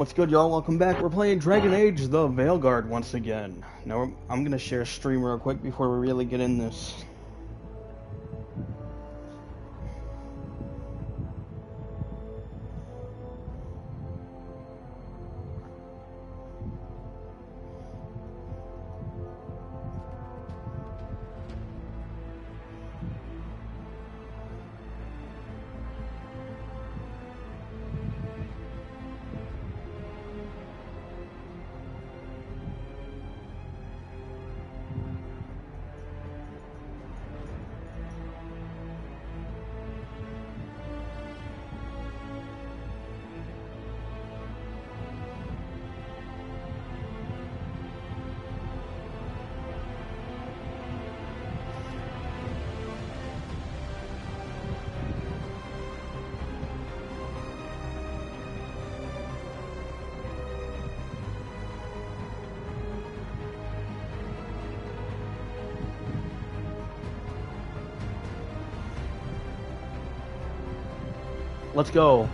What's good, y'all? Welcome back. We're playing Dragon Age the Veilguard once again. Now, I'm gonna share stream real quick before we really get in this. Let's go.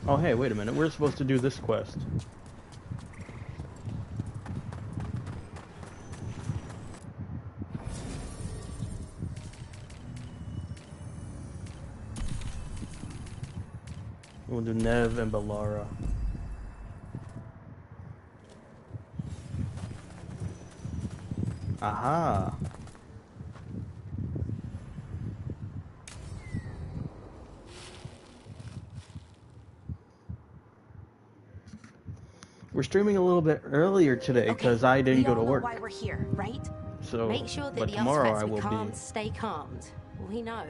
Oh, hey, wait a minute. We're supposed to do this quest. We'll do Nev and Balara. Aha! We're streaming a little bit earlier today because I didn't go to work. Why we're here, right? So, make sure that but the tomorrow I be will calm, be. Stay calmed. We know.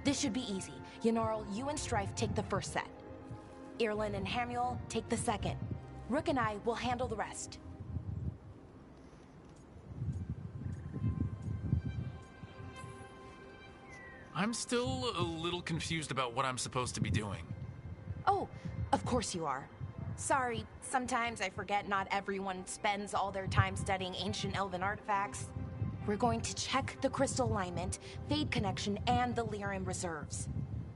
This should be easy. Yenarl, you and Strife take the first set. Irlin and Hamuel take the second. Rook and I will handle the rest. I'm still a little confused about what I'm supposed to be doing. Oh, of course you are. Sorry, sometimes I forget not everyone spends all their time studying ancient elven artifacts. We're going to check the crystal alignment, fade connection, and the lyrium reserves.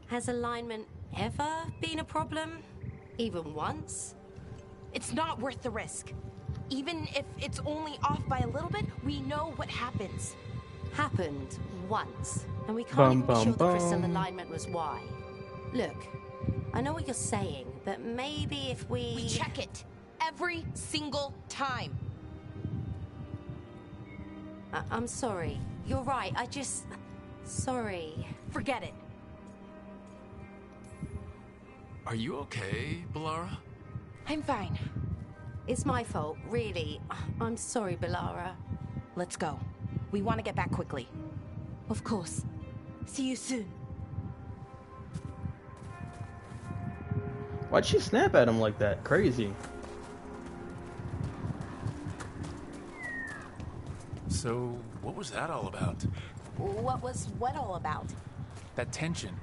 Has alignment ever been a problem? Even once? It's not worth the risk. Even if it's only off by a little bit, we know what happens. Happened once, and we can't even be sure the crystal alignment was why. Look, I know what you're saying, but maybe if we check it every single time. I'm sorry. You're right. Sorry. Forget it. Are you okay, Balara? I'm fine. It's my fault, really. I'm sorry, Balara. Let's go. We want to get back quickly. Of course. See you soon. Why'd she snap at him like that? Crazy. So, what was that all about? What was what all about? That tension.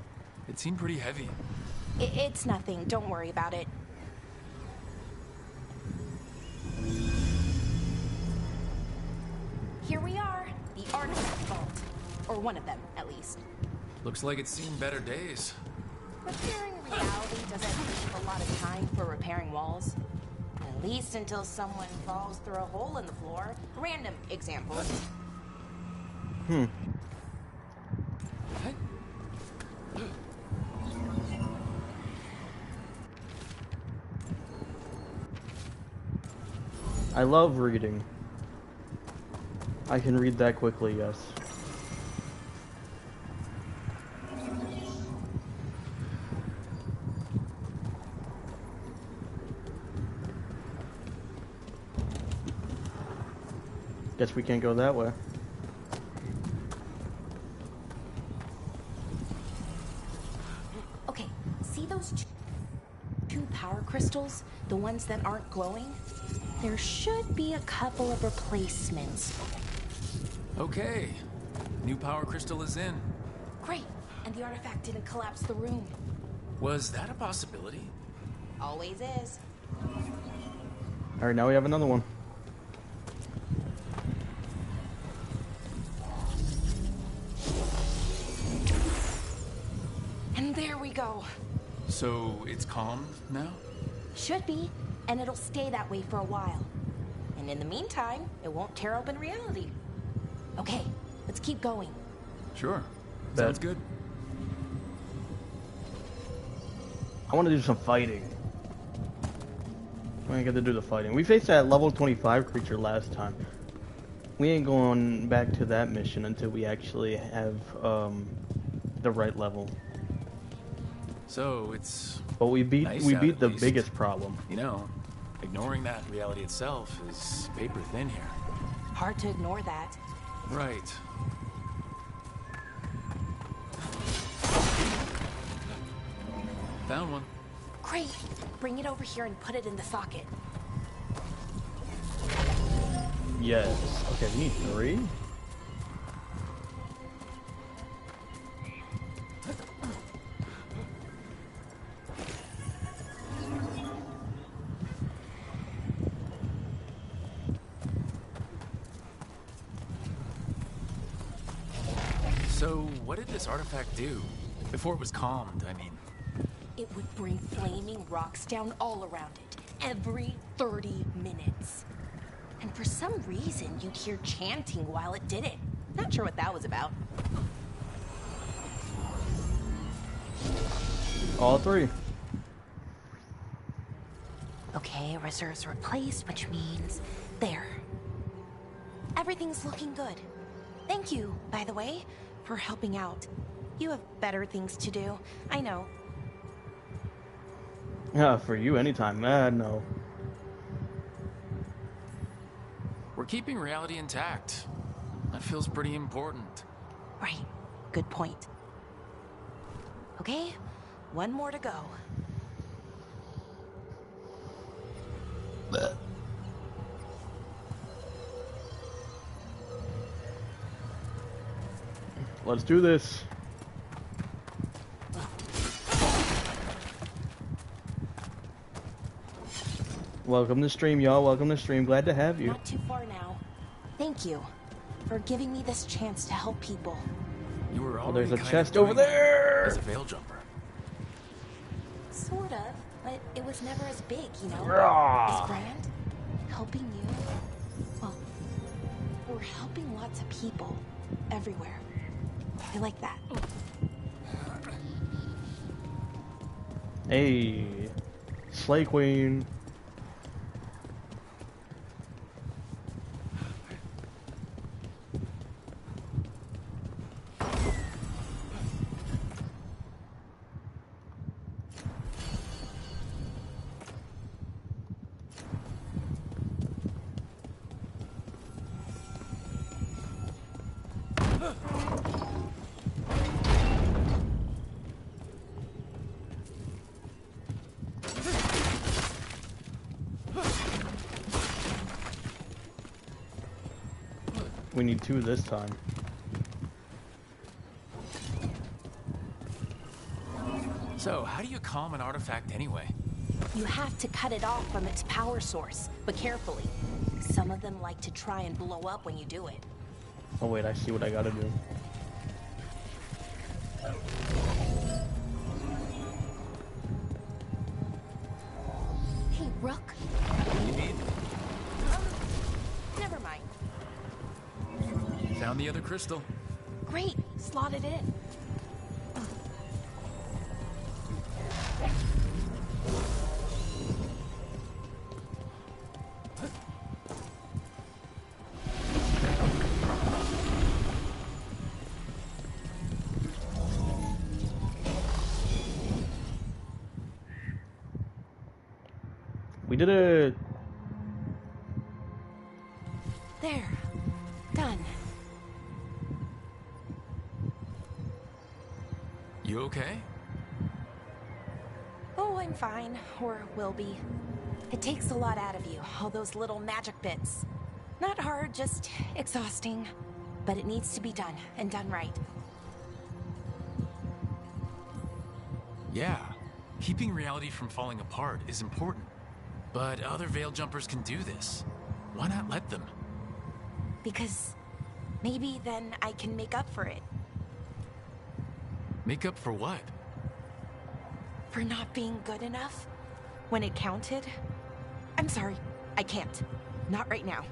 It seemed pretty heavy. It's nothing. Don't worry about it. Here we are. The artifact vault. Or one of them, at least. Looks like it's seen better days. Repairing reality doesn't leave a lot of time for repairing walls. At least until someone falls through a hole in the floor. Random example. I love reading. I can read that quickly, yes. Guess we can't go that way. Okay, see those two power crystals, the ones that aren't glowing, there should be a couple of replacements. Okay. New power crystal is in. Great. And the artifact didn't collapse the room. Was that a possibility? Always is. Alright, now we have another one. And there we go. So it's calm now? Should be, and it'll stay that way for a while. And in the meantime, it won't tear open reality. Okay, let's keep going. Sure. Bet. Sounds good. I want to do some fighting. I ain't get to do the fighting. We faced that level 25 creature last time. We ain't going back to that mission until we actually have the right level. So it's... But we beat nice we out beat at the least. biggest problem. You know, ignoring that reality itself is paper thin here. Hard to ignore that. Right. Found one. Great. Bring it over here and put it in the socket. Yes. Okay, we need 3. So, what did this artifact do? Before it was calmed, I mean. It would bring flaming rocks down all around it, every 30 minutes. And for some reason, you'd hear chanting while it did it. Not sure what that was about. All 3. Okay, reserves replaced, which means there. Everything's looking good. Thank you, by the way, for helping out. You have better things to do, I know. Yeah, for you anytime. No. We're keeping reality intact. That feels pretty important. Right, good point. Okay, one more to go. Let's do this. Welcome to stream, y'all. Welcome to stream. Glad to have you. Not too far now. Thank you for giving me this chance to help people. You were Oh, already there's a kind of chest doing over that there. as a veil jumper. Sort of, but it was never as big, you know? Rah. As grand. Helping you. Well, we're helping lots of people. Everywhere. I like that. Hey, Slay Queen. We need 2 this time. So, how do you calm an artifact anyway? You have to cut it off from its power source, but carefully. Some of them like to try and blow up when you do it. Oh wait, I see what I gotta do. Hey, Rook. What do you need? Never mind. Found the other crystal. Great, slot it in. We did it. There. Done. You okay? Oh, I'm fine, or will be. It takes a lot out of you, all those little magic bits. Not hard, just exhausting. But it needs to be done, and done right. Yeah, keeping reality from falling apart is important. But other Veil Jumpers can do this. Why not let them? Because maybe then I can make up for it. Make up for what? For not being good enough when it counted. I'm sorry, I can't. Not right now.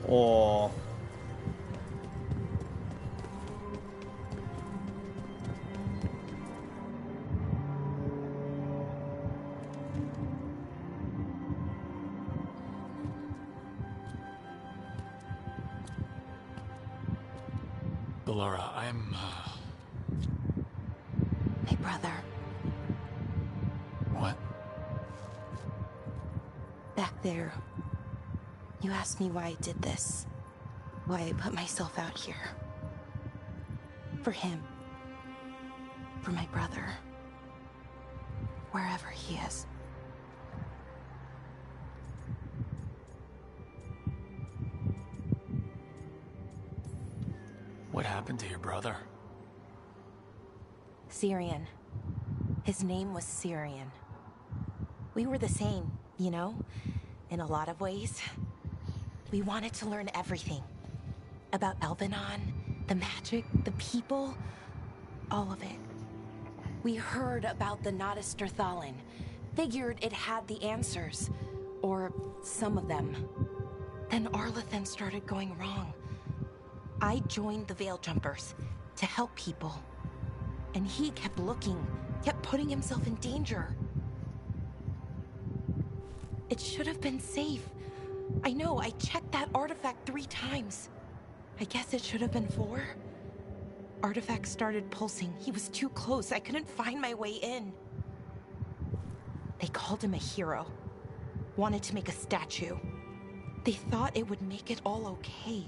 Oh. Laura, I'm, My brother. What? Back there. You asked me why I did this. Why I put myself out here. For him. For my brother. Wherever he is. What happened to your brother? Syrian. His name was Syrian. We were the same, you know, in a lot of ways. We wanted to learn everything. About Elvenon, the magic, the people, all of it. We heard about the Notisterthalin, figured it had the answers, or some of them. Then Arlathan started going wrong. I joined the Veil Jumpers to help people. And he kept looking, kept putting himself in danger. It should have been safe. I know, I checked that artifact 3 times. I guess it should have been 4. Artifact started pulsing. He was too close. I couldn't find my way in. They called him a hero. Wanted to make a statue. They thought it would make it all okay.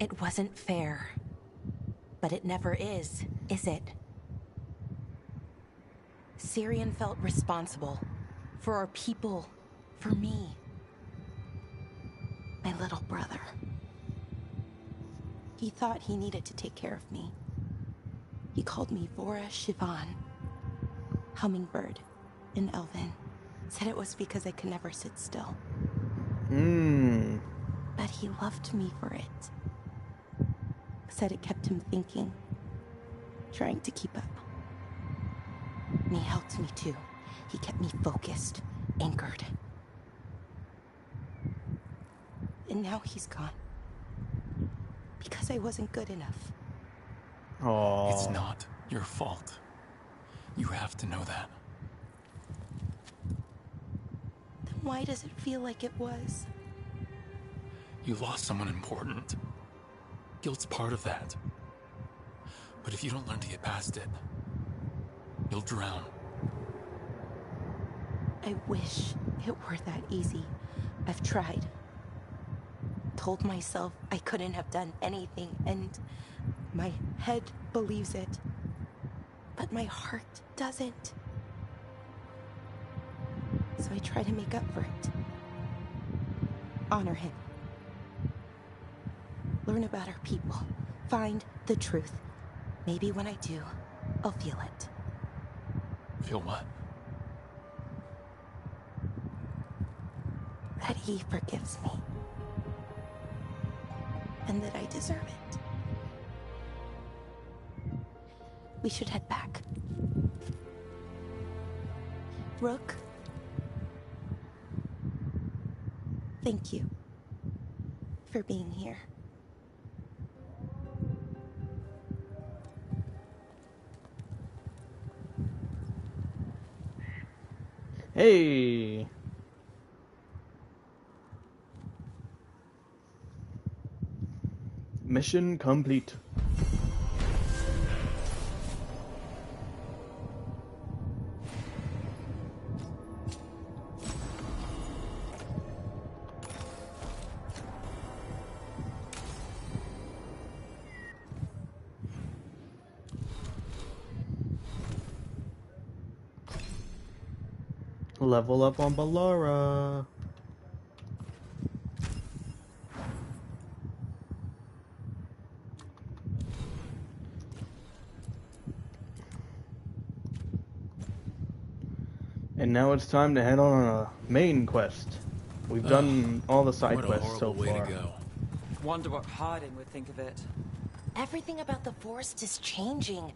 It wasn't fair. But it never is it? Syrian felt responsible. For our people. For me. My little brother. He thought he needed to take care of me. He called me Vora Shivan. Hummingbird in Elven. Said it was because I could never sit still. But he loved me for it. Said it kept him thinking. Trying to keep up. And he helped me too. He kept me focused. Anchored. And now he's gone. Because I wasn't good enough. Oh. It's not your fault. You have to know that. Then why does it feel like it was? You lost someone important. Guilt's part of that. But if you don't learn to get past it, you'll drown. I wish it were that easy. I've tried. Told myself I couldn't have done anything, and my head believes it. But my heart doesn't. So I try to make up for it. Honor him. Learn about our people. Find the truth. Maybe when I do, I'll feel it. Feel what? That he forgives me. And that I deserve it. We should head back. Rook. Thank you. For being here. Hey. Mission complete. Level up on Ballora. And now it's time to head on a main quest. We've done all the side quests so far. What a horrible way to go. Wonder what Harding would think of it. Everything about the forest is changing.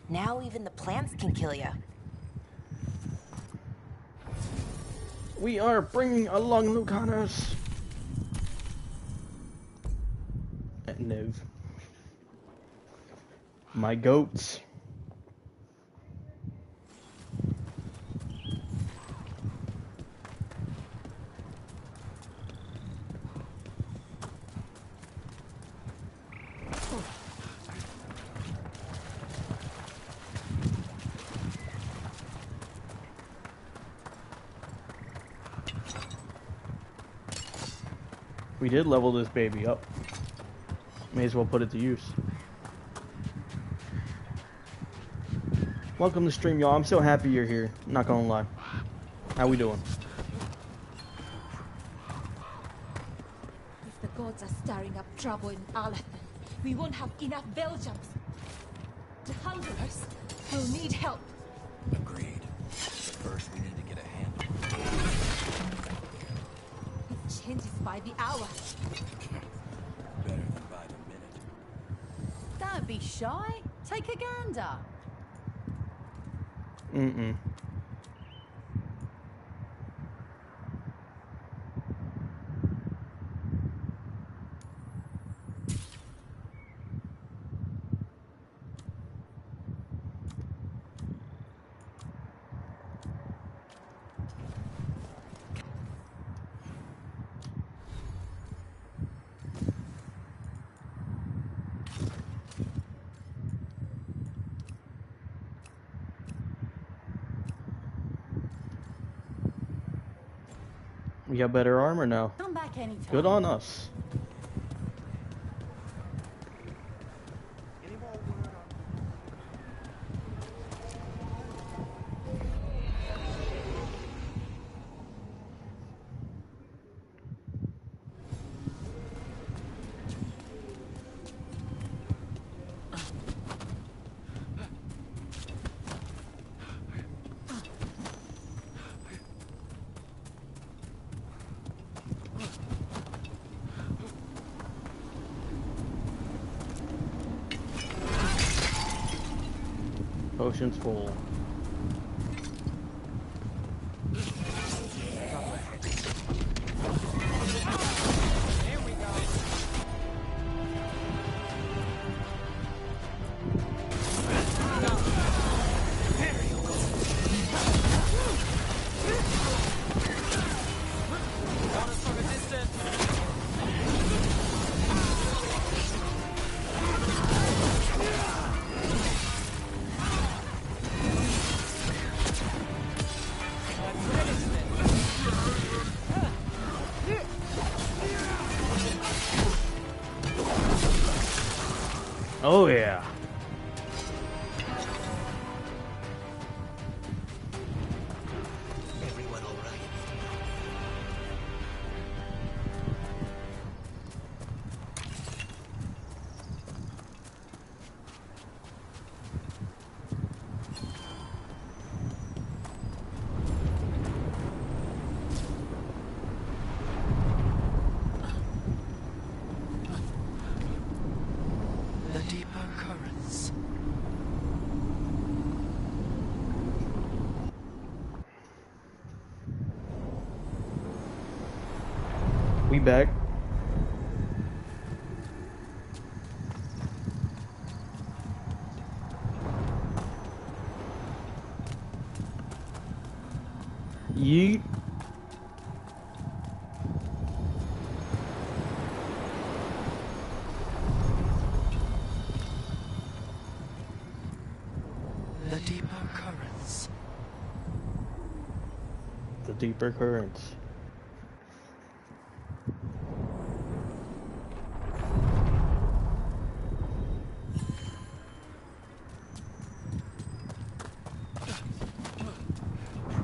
Now even the plants can kill you. We are bringing along Lucanus. Niv. My goats. We did level this baby up. May as well put it to use. Welcome to stream, y'all. I'm so happy you're here. Not gonna lie. How we doing? If the gods are stirring up trouble in Alathan, we won't have enough Belgians. The hunterers will need help. Agreed. But first we need to get a handle. It changes by the hour. Better than by the minute. Don't be shy. Take a gander. Mm-mm. We got better armor now. Come back anytime. Good on us. Potions full. Oh yeah. Everyone all right? The deeper currents. We back. Yeet. The deeper currents. The deeper currents.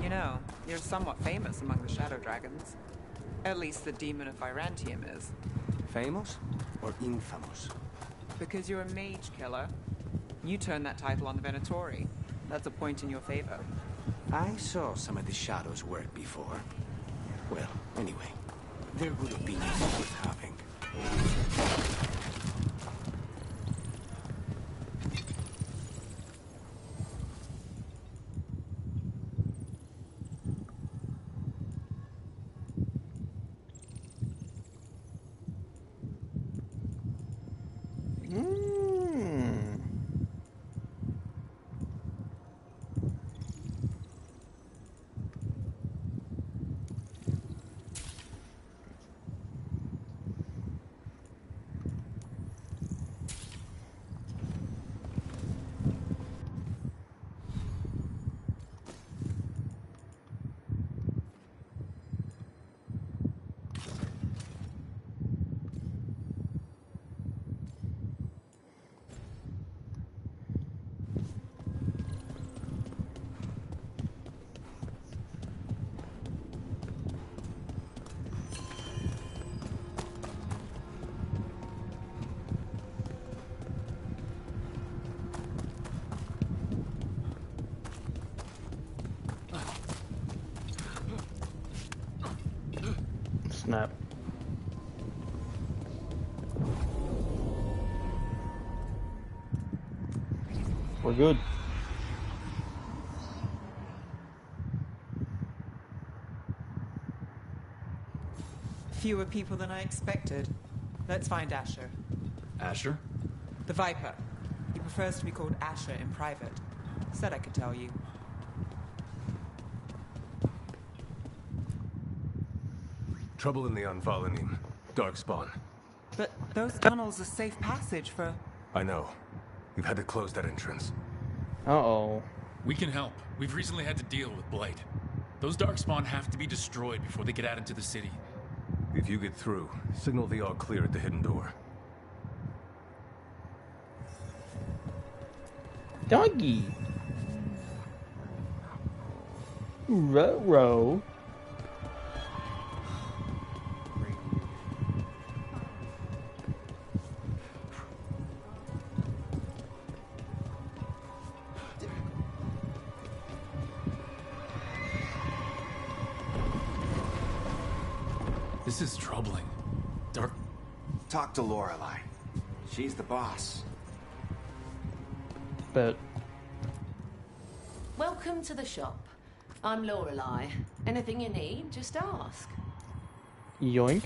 You know, You're somewhat famous among the Shadow Dragons. At least the Demon of Virantium is. Famous or infamous? Because you're a mage killer. You turned that title on the Venatori. That's a point in your favor. I saw some of the Shadows work before. Well, anyway, they're good opinions worth having. Snap. We're good. Fewer people than I expected. Let's find Asher. Asher? The Viper. He prefers to be called Asher in private. Said I could tell you. Trouble in the Anvalanim. Darkspawn. But those tunnels are safe passage for... I know. We've had to close that entrance. Uh-oh. We can help. We've recently had to deal with Blight. Those Darkspawn have to be destroyed before they get out into the city. If you get through, signal the all clear at the hidden door. Doggy. Ruh-roh. This is troubling. Dark... Talk to Lorelei. She's the boss. But Welcome to the shop. I'm Lorelei. Anything you need, just ask. yoink.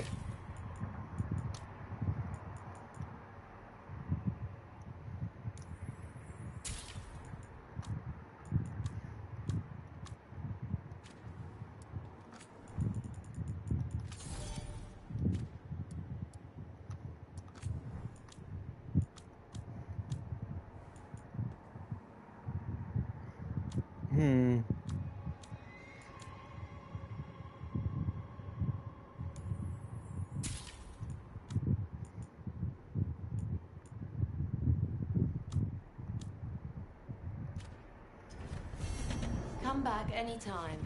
Come back anytime.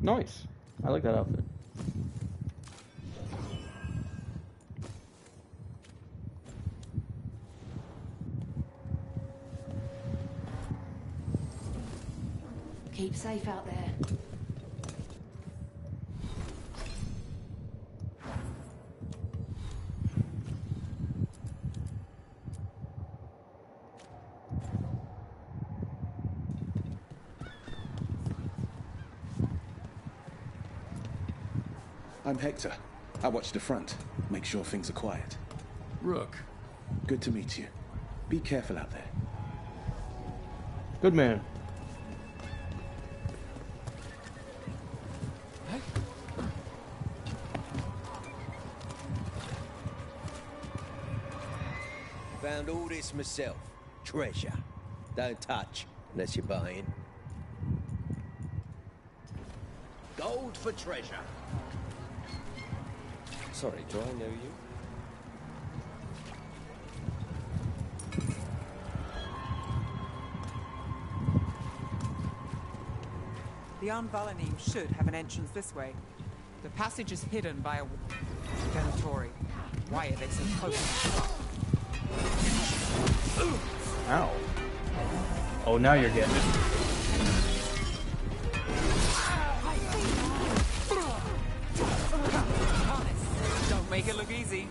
Nice. I like that outfit. Keep safe out there. I'm Hector. I watch the front. Make sure things are quiet. Rook. Good to meet you. Be careful out there. Good man. Found all this myself. Treasure. Don't touch unless you're buying. Gold for treasure. Sorry, do I know you? The Anvalanim should have an entrance this way. The passage is hidden by a Venatori. Why are they so close to the top? Ow. Oh, now you're getting it. Don't make it look easy.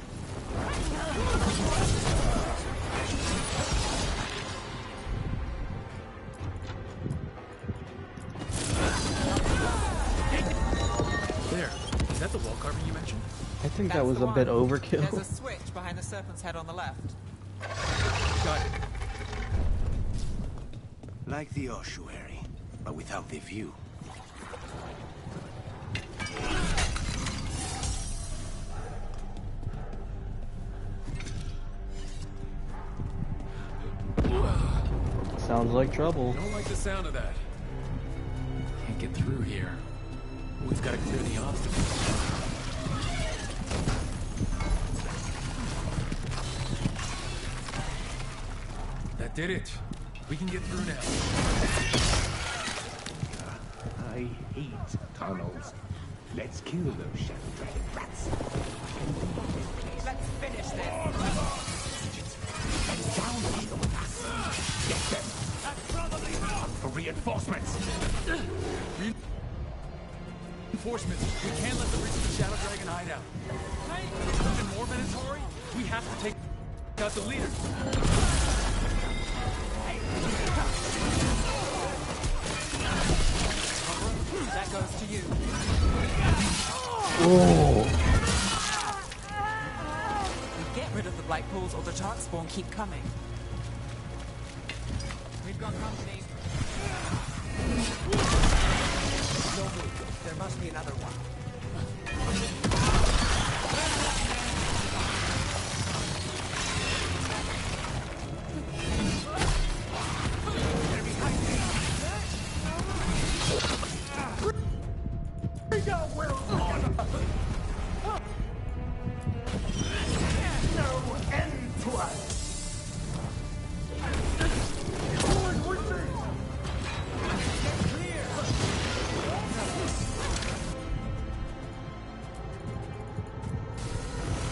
There. Is that the wall carving you mentioned? I think that That's was the a bit one. overkill. There's a switch behind the serpent's head on the left. Got it. Like the ossuary, but without the view. Sounds like trouble. Don't like the sound of that. Can't get through here. We've got to clear the obstacle. That did it. We can get through now. I hate tunnels. Let's kill those shadow dragon rats. Let's finish this. Down here with us. Get them. That's probably enough for reinforcements. Reinforcements. We can't let them reach the shadow dragon hideout. Even more Venatori? We have to take out the leader. That goes to you. Oh. We get rid of the black pools or the darkspawn keep coming. We've got company. No move. There must be another one.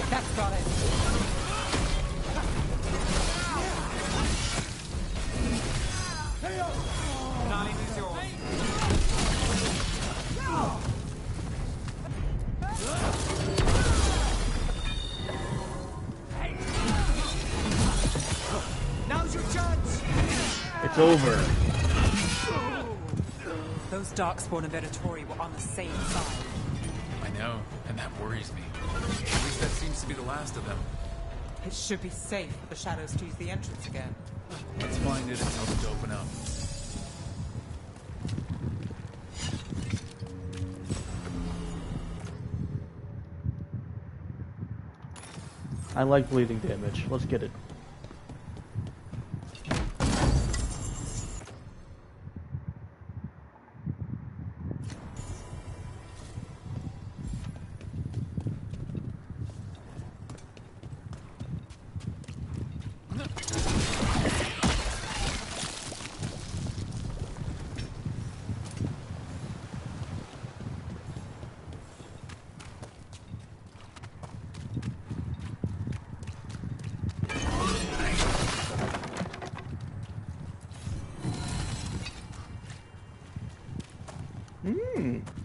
That's got it. Nine is yours. Now's your chance. It's over. Those darkspawn and Venatori were on the same side. I know, and that worries me. At least that seems to be the last of them. It should be safe for the shadows to use the entrance again. Let's find it and tell them to open up. I like bleeding damage. Let's get it.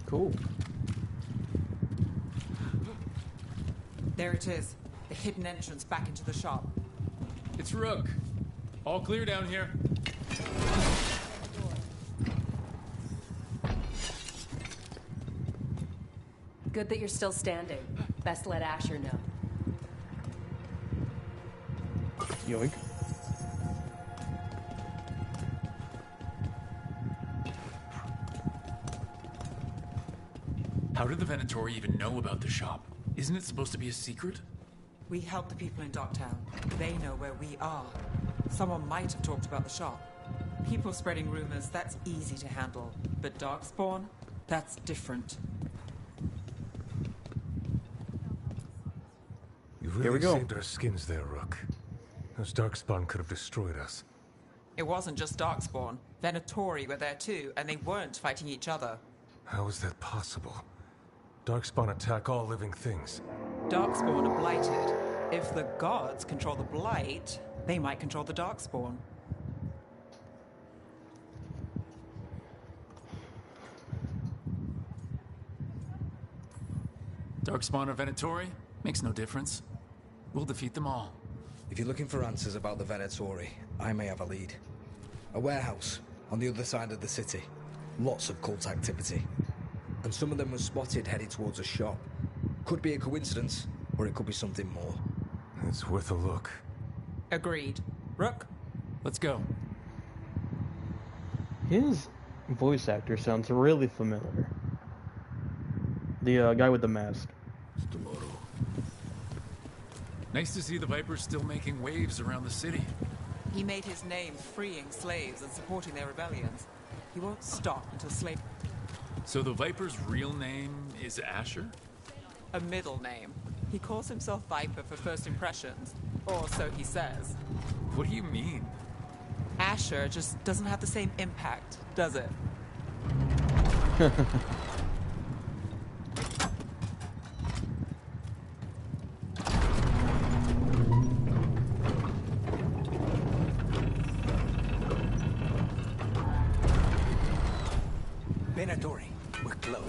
Cool. There it is. The hidden entrance back into the shop. It's Rook. All clear down here. Good that you're still standing. Best let Asher know. Yoink. How did the Venatori even know about the shop? Isn't it supposed to be a secret? We help the people in Docktown. They know where we are. Someone might have talked about the shop. People spreading rumors, that's easy to handle. But Darkspawn? That's different. You Here we really go. saved our skins there, Rook. Those Darkspawn could have destroyed us. It wasn't just Darkspawn. Venatori were there too, and they weren't fighting each other. How is that possible? Darkspawn attack all living things. Darkspawn are blighted. If the gods control the blight, they might control the Darkspawn. Darkspawn or Venatori? Makes no difference. We'll defeat them all. If you're looking for answers about the Venatori, I may have a lead. A warehouse on the other side of the city. Lots of cult activity. And some of them were spotted headed towards a shop. Could be a coincidence, or it could be something more. It's worth a look. Agreed. Rook? Let's go. His voice actor sounds really familiar. The guy with the mask. Nice to see the Vipers still making waves around the city. He made his name freeing slaves and supporting their rebellions. He won't stop until slave... So the Viper's real name is Asher? A middle name. He calls himself Viper for first impressions. Or so he says. What do you mean? Asher just doesn't have the same impact, does it? Venatori, we're close.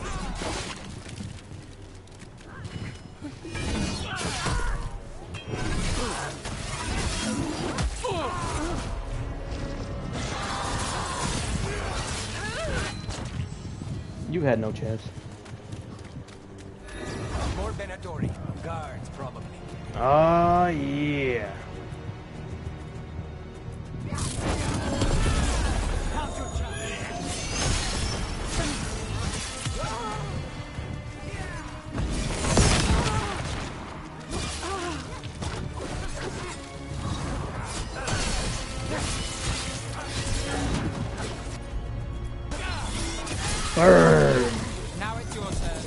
You had no chance. More Venatori. Guards, probably. Ah, yeah. Burn! Now it's your turn.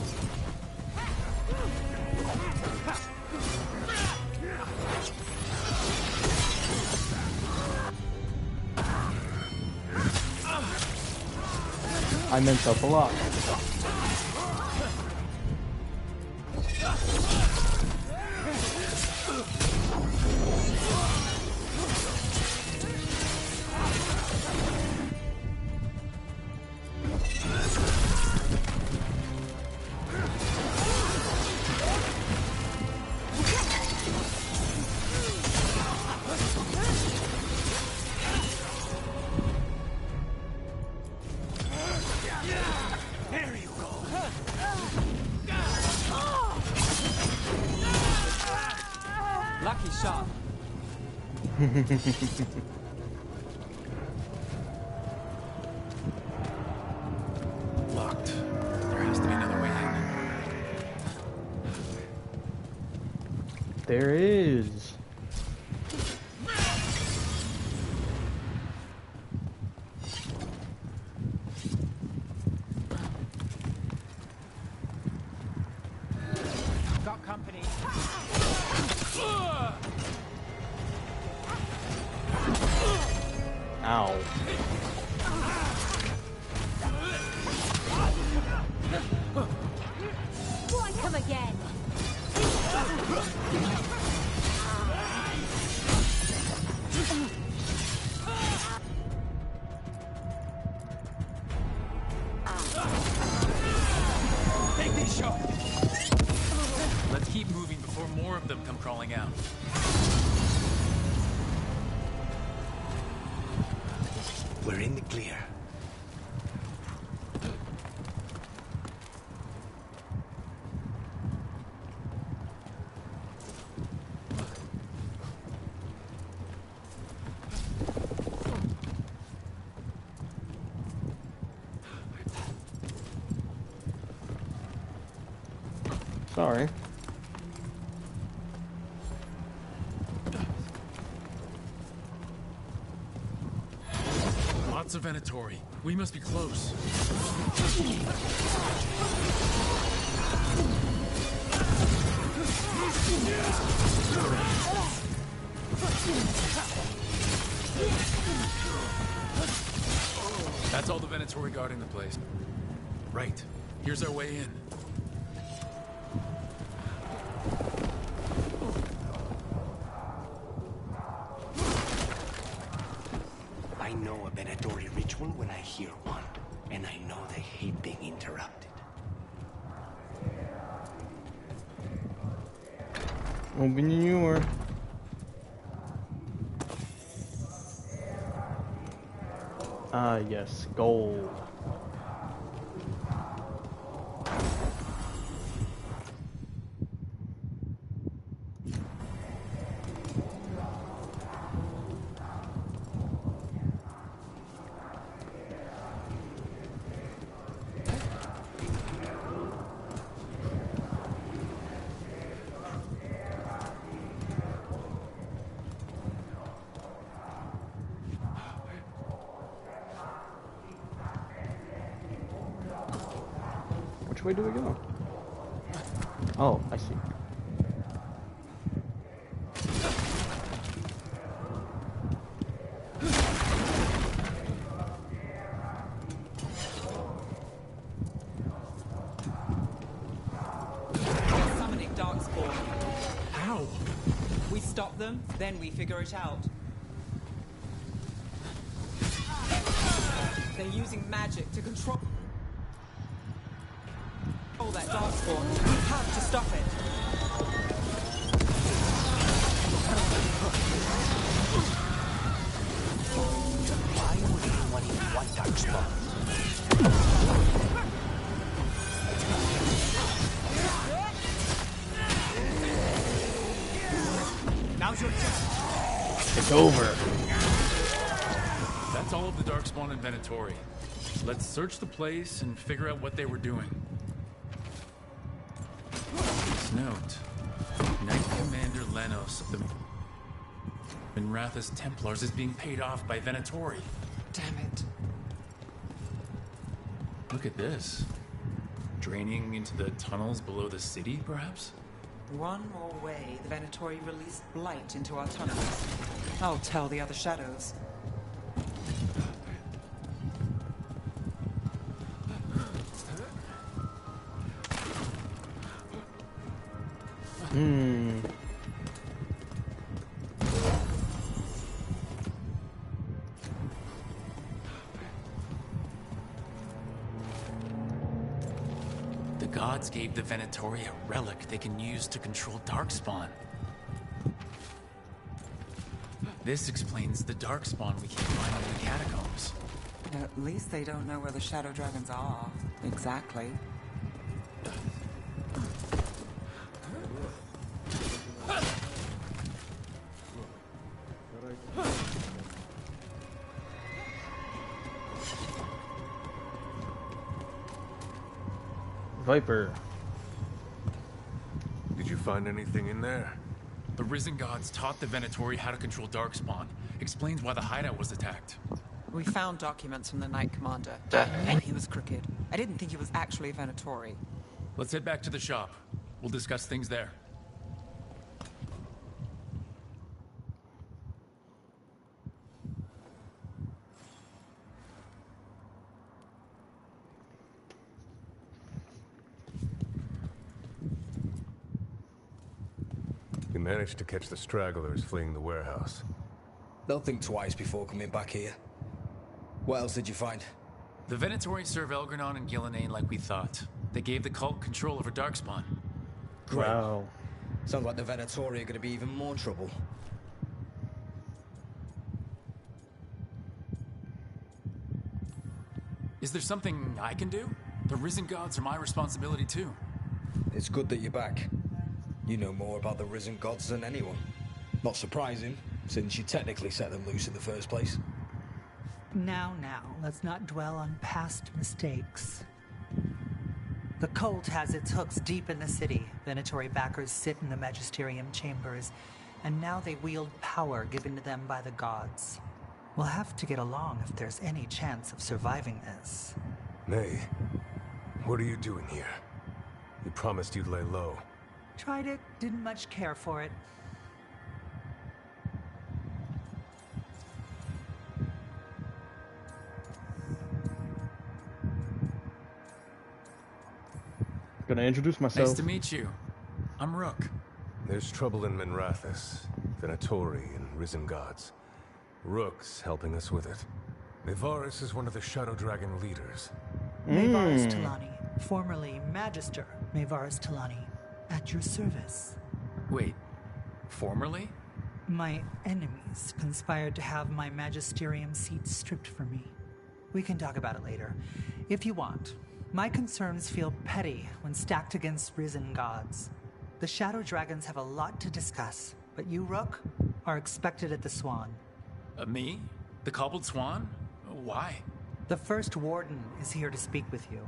I meant up a lot. Lucky shot. Locked. There has to be another way in. There is. Got company. Ow. Why come again? Take this shot! Let's keep moving before more of them come crawling out. We're in the clear. Sorry. Lots of Venatori. We must be close. That's all the Venatori guarding the place. Right. Here's our way in. I know a Venatori ritual when I hear one, and I know they hate being interrupted. Open your. Ah, yes, gold. Which way do we go? Oh, I see. They're summoning Darkspawn. How? We stop them, then we figure it out. They're using magic to control that Darkspawn. We have to stop it. Why would anyone even want Darkspawn? Now's your chance. It's over. That's all of the Darkspawn and Venatori. Let's search the place and figure out what they were doing. This note. Knight Commander Lenos of the Minrathous Templars is being paid off by Venatori. Damn it. Look at this. Draining into the tunnels below the city, perhaps? One more way the Venatori released blight into our tunnels. I'll tell the other shadows. The gods gave the Venatori a relic they can use to control Darkspawn. This explains the Darkspawn we can find in the catacombs. At least they don't know where the Shadow Dragons are. Exactly. Viper. Did you find anything in there? The Risen Gods taught the Venatori how to control Darkspawn. Explains why the hideout was attacked. We found documents from the Knight Commander. I knew he was crooked. I didn't think he was actually a Venatori. Let's head back to the shop. We'll discuss things there. We managed to catch the stragglers fleeing the warehouse. They'll think twice before coming back here. What else did you find? The Venatori serve Elgranon and Gillenane like we thought. They gave the cult control over Darkspawn. Great. Wow. Sounds like the Venatori are going to be even more trouble. Is there something I can do? The Risen Gods are my responsibility too. It's good that you're back. You know more about the Risen Gods than anyone. Not surprising, since you technically set them loose in the first place. Now, let's not dwell on past mistakes. The cult has its hooks deep in the city. Venatori backers sit in the Magisterium chambers, and now they wield power given to them by the gods. We'll have to get along if there's any chance of surviving this. May, what are you doing here? You promised you'd lay low. Tried it, didn't much care for it. Gonna introduce myself. Nice to meet you. I'm Rook. There's trouble in Minrathous, Venatori, and Risen Gods. Rook's helping us with it. Nevaris is one of the Shadow Dragon leaders. Nevaris Talani, formerly Magister Nevaris Talani, at your service. Wait, formerly? My enemies conspired to have my magisterium seat stripped from me. We can talk about it later, if you want. My concerns feel petty when stacked against Risen Gods. The Shadow Dragons have a lot to discuss, but you, Rook, are expected at the Swan. Me? The Cobbled Swan? Why? The First Warden is here to speak with you.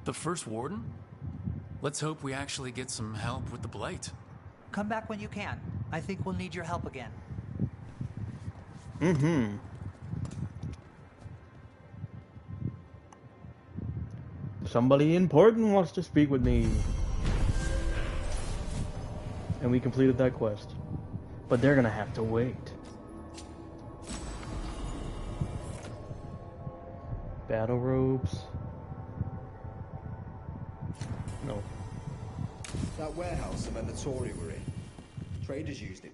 The First Warden? Let's hope we actually get some help with the Blight. Come back when you can. I think we'll need your help again. Mm-hmm. Somebody important wants to speak with me. And we completed that quest. But they're gonna have to wait. Battle robes. No. That warehouse the Venatori were in. Traders used it.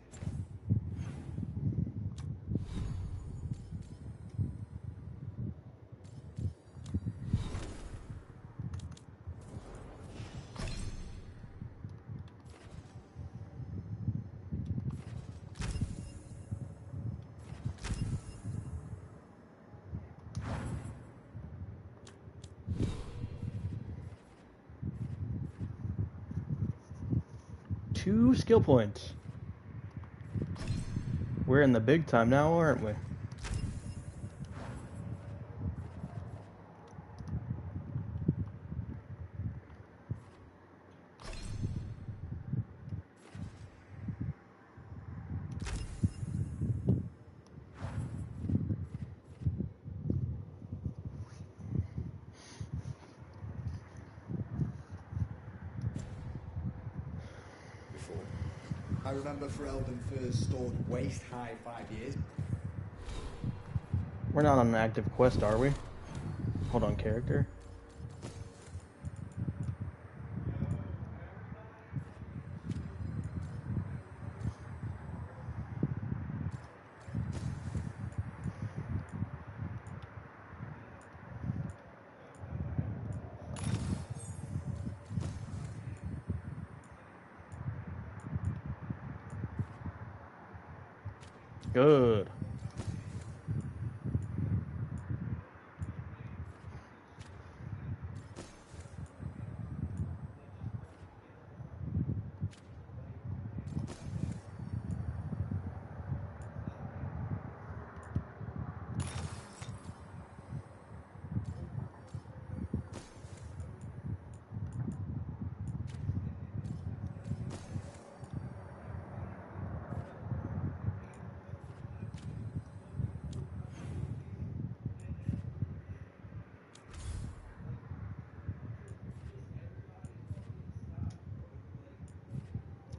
Two skill points. We're in the big time now, aren't we? I remember Ferelden first stored waist-high 5 years. We're not on an active quest, are we? Hold on, character. Good.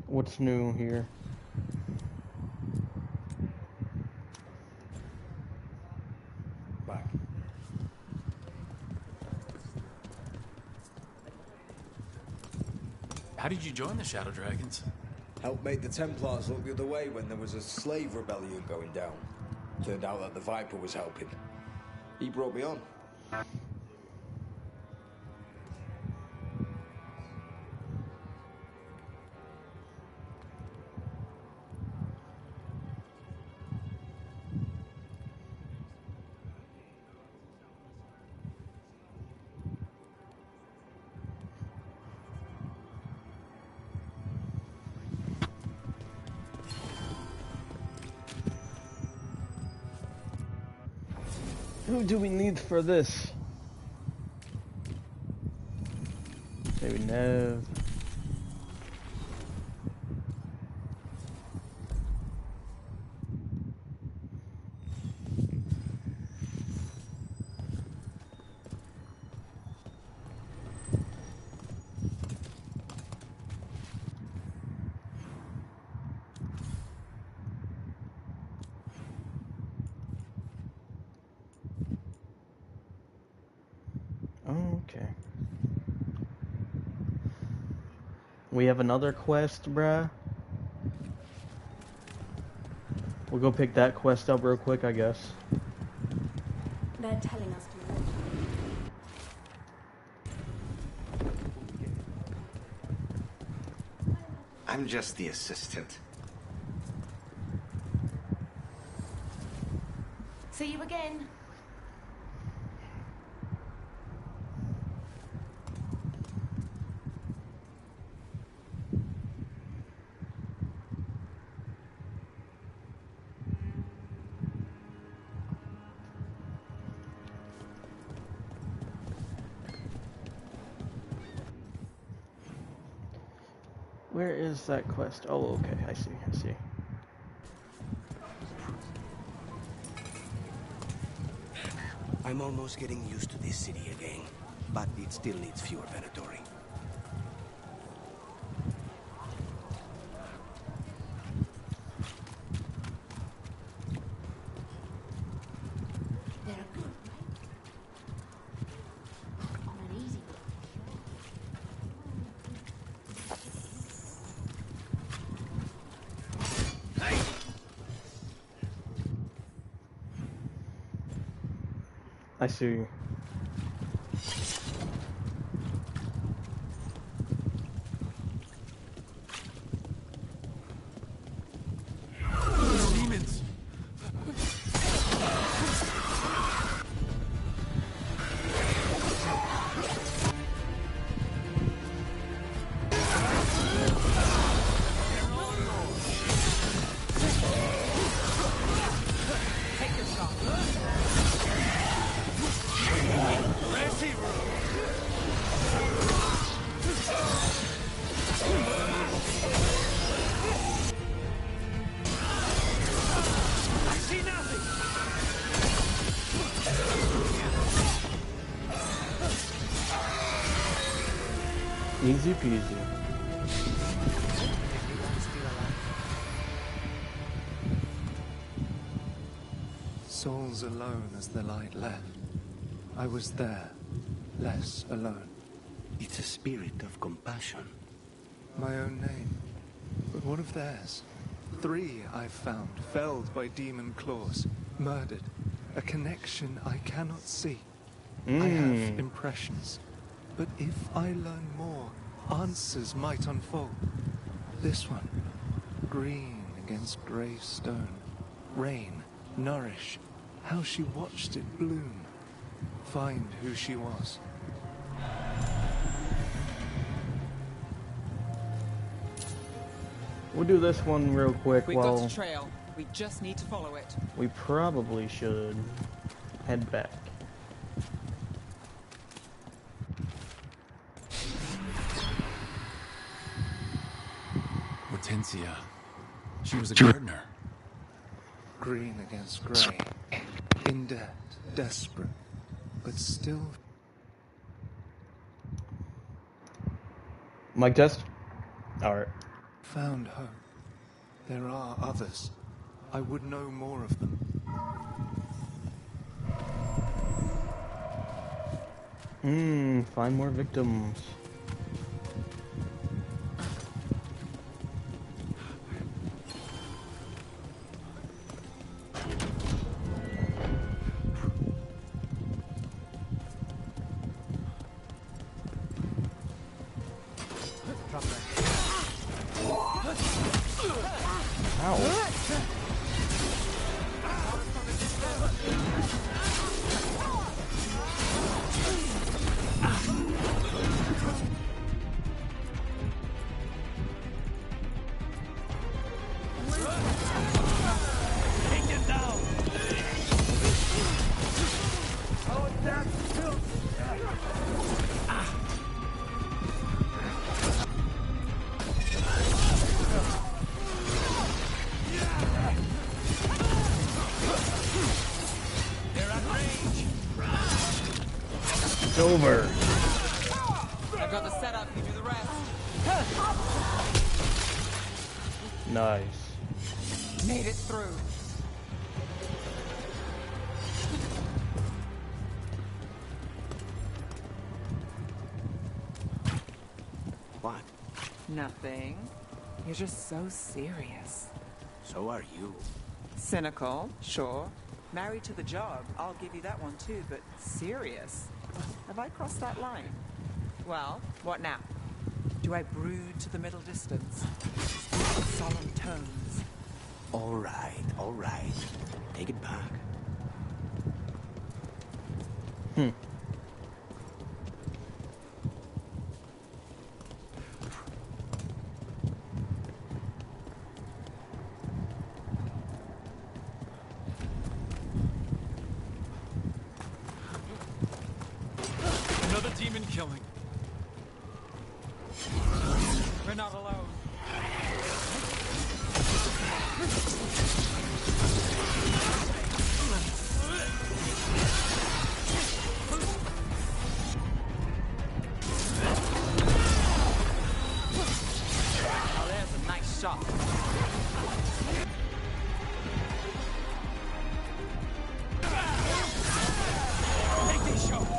What's new here? Back. How did you join the Shadow Dragons? Helped make the Templars look the other way when there was a slave rebellion going down. Turned out that the Viper was helping. He brought me on. Who do we need for this? Maybe Nev. Okay. We have another quest, bruh. We'll go pick that quest up real quick, I guess. They're telling us to move. I'm just the assistant. See you again. Where is that quest? Oh, okay. I see. I'm almost getting used to this city again, but it still needs fewer Venatori. They're good, right? On an easy one. I see. Demons! Take your shot. I see nothing! Easy peasy. Souls alone as the light left. I was there, less alone. It's a spirit of compassion. My own name, but one of theirs. 3 I've found, felled by demon claws, murdered. A connection I cannot see. I have impressions, but if I learn more, answers might unfold. This one, green against grey stone. Rain, nourish, how she watched it bloom. Find who she was. We'll do this one real quick. We've got a trail. We just need to follow it. We probably should head back. Hortensia. She was a gardener. Green against grey. In debt, desperate, but still... Mic test? Alright. Found hope. There are others. I would know more of them. Find more victims. It's over. I've got the setup, you do the rest. Nice. Made it through. What? Nothing. You're just so serious. So are you. Cynical, sure. Married to the job, I'll give you that one too, but serious? Have I crossed that line? Well, what now? Do I brood to the middle distance? Speak in solemn tones? All right, all right. Take it back. Another demon killing. We're not alone. Oh, there's a nice shot. Take these shots.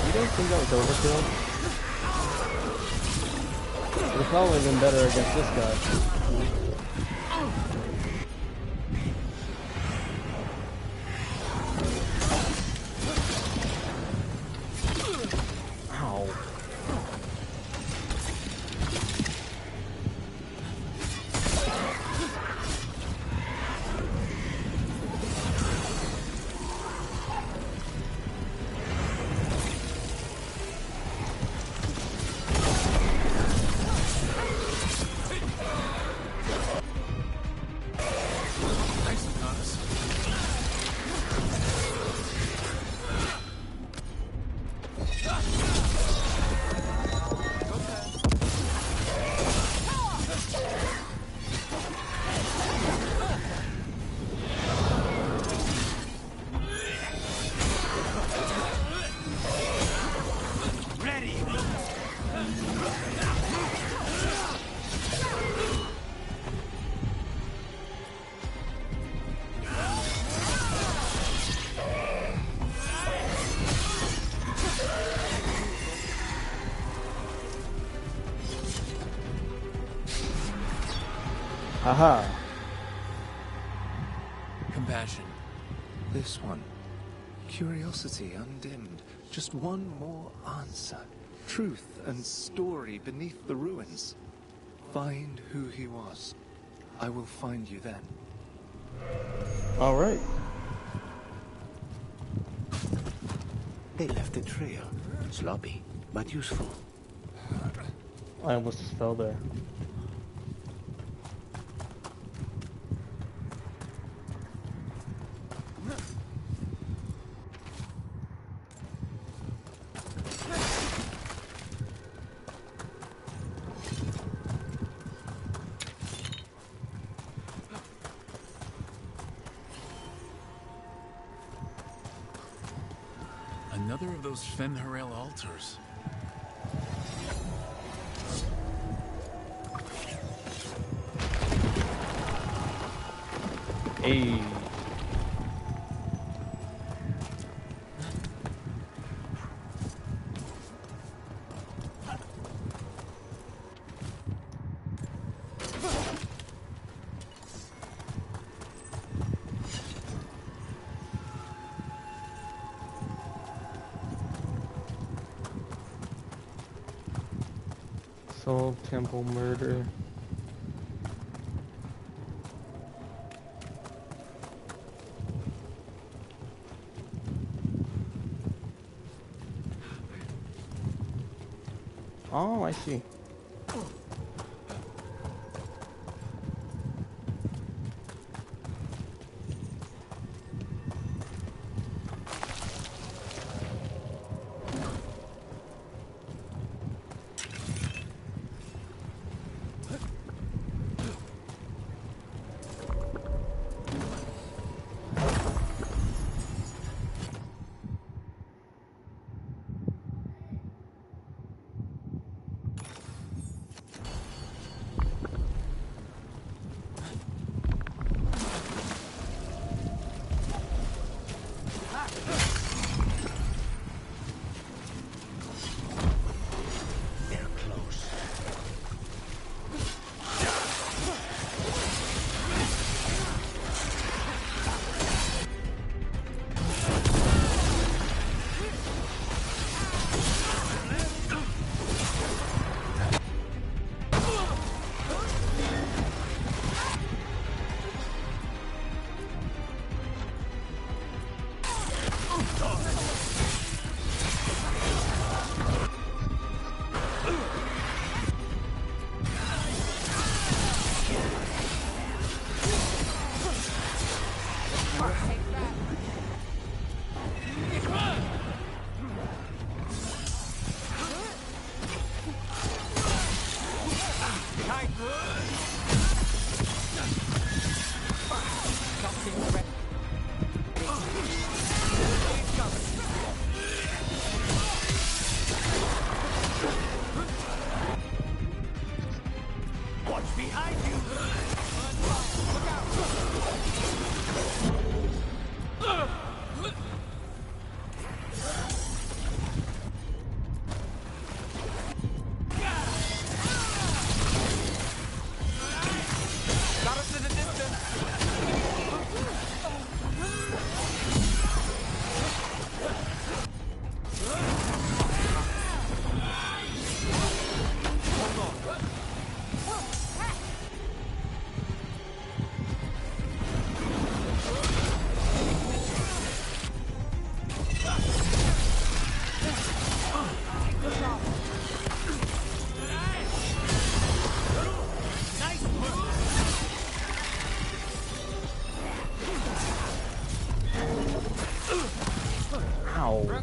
You don't think that was overkill? It would probably been better against this guy. Ow. Aha. Compassion. This one. Curiosity undimmed. Just one more answer. Truth and story beneath the ruins. Find who he was. I will find you then. All right. They left a trail. Sloppy, but useful. I almost just fell there. Another of those Fen'Harel altars. Hey. Soul Temple murder. Oh, I see. Ow.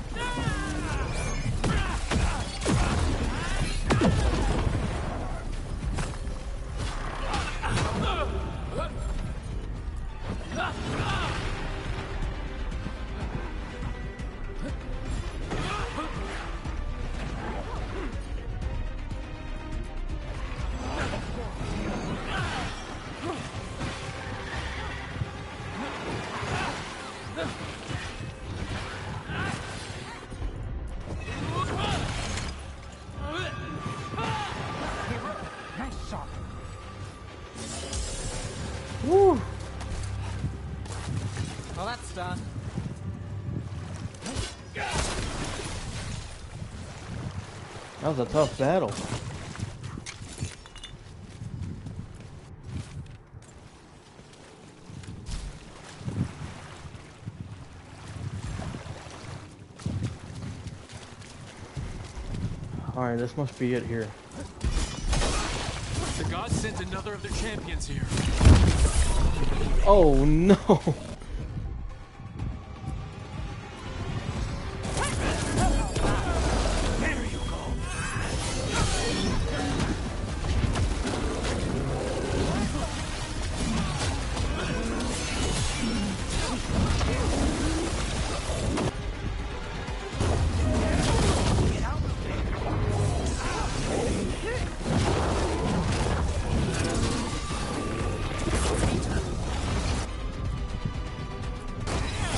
Woo. Well, that's done. That was a tough battle. Alright, this must be it here. The gods sent another of their champions here. Oh no!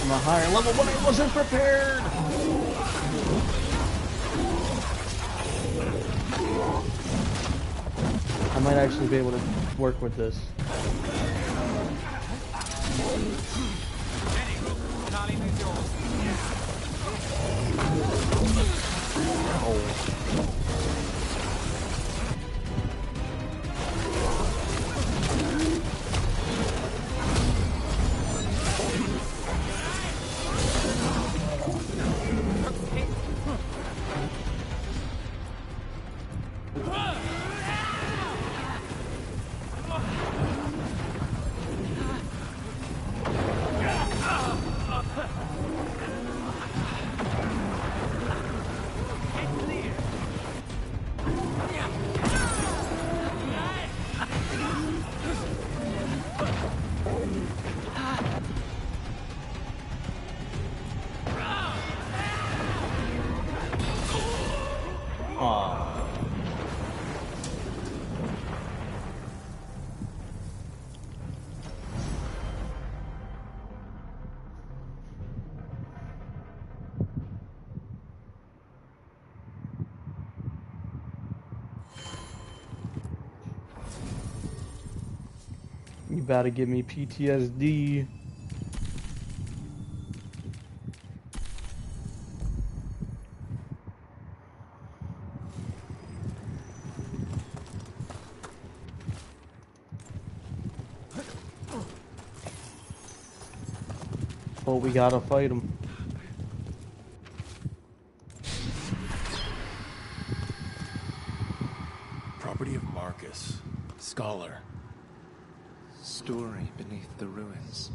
A higher level, but I wasn't prepared. I might actually be able to work with this. You about to give me PTSD. But we gotta fight him. Property of Marcus, scholar. Story beneath the ruins.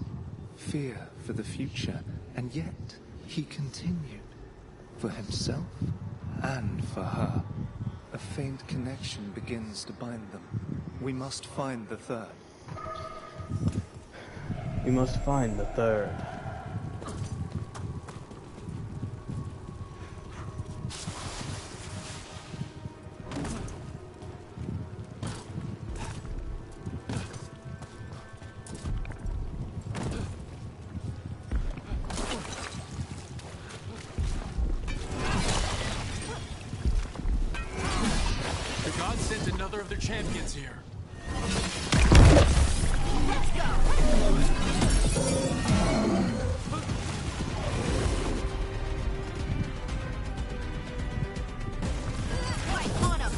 Fear for the future. And yet, he continued. For himself and for her. A faint connection begins to bind them. We must find the third. We must find the third. Of their champions here. Let's go. Right on him.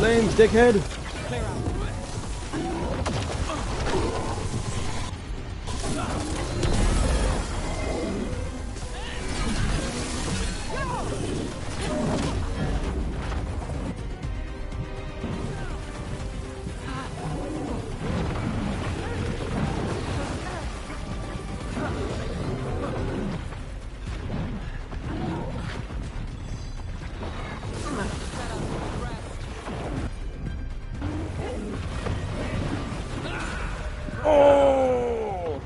flames, dickhead! Oh!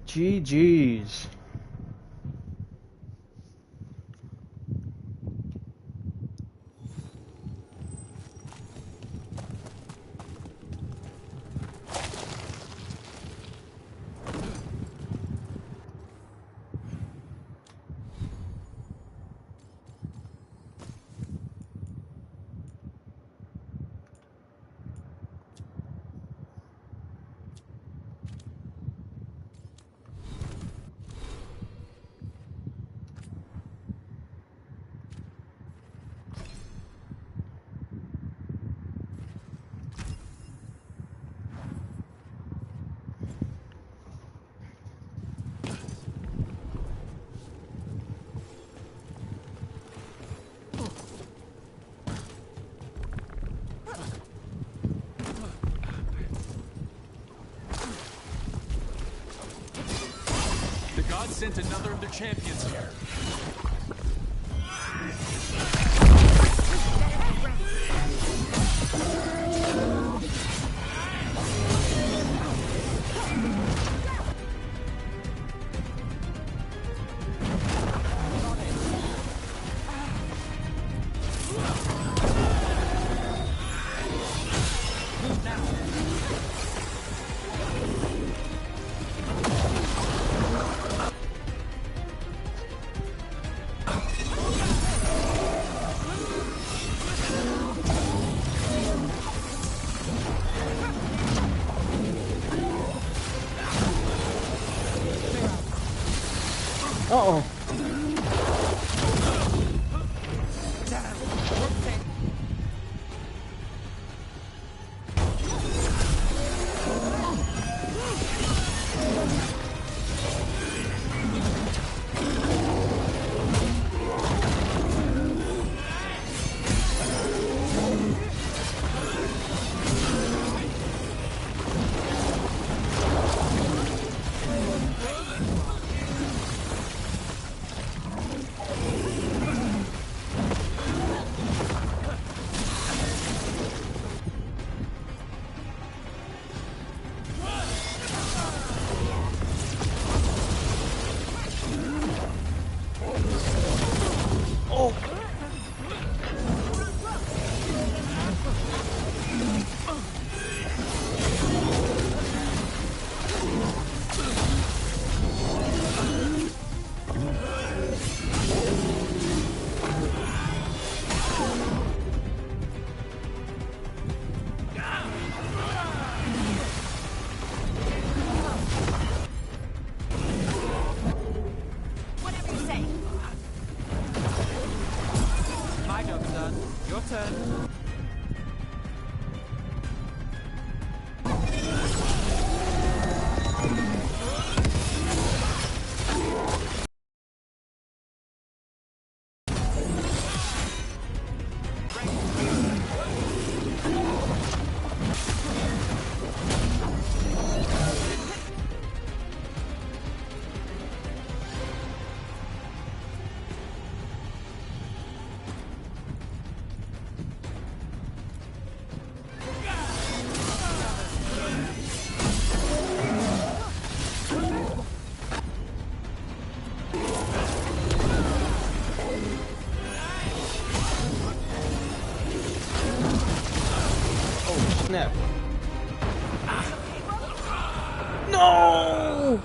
GG's. The gods sent another of their champions here. Uh-oh. Snap. No!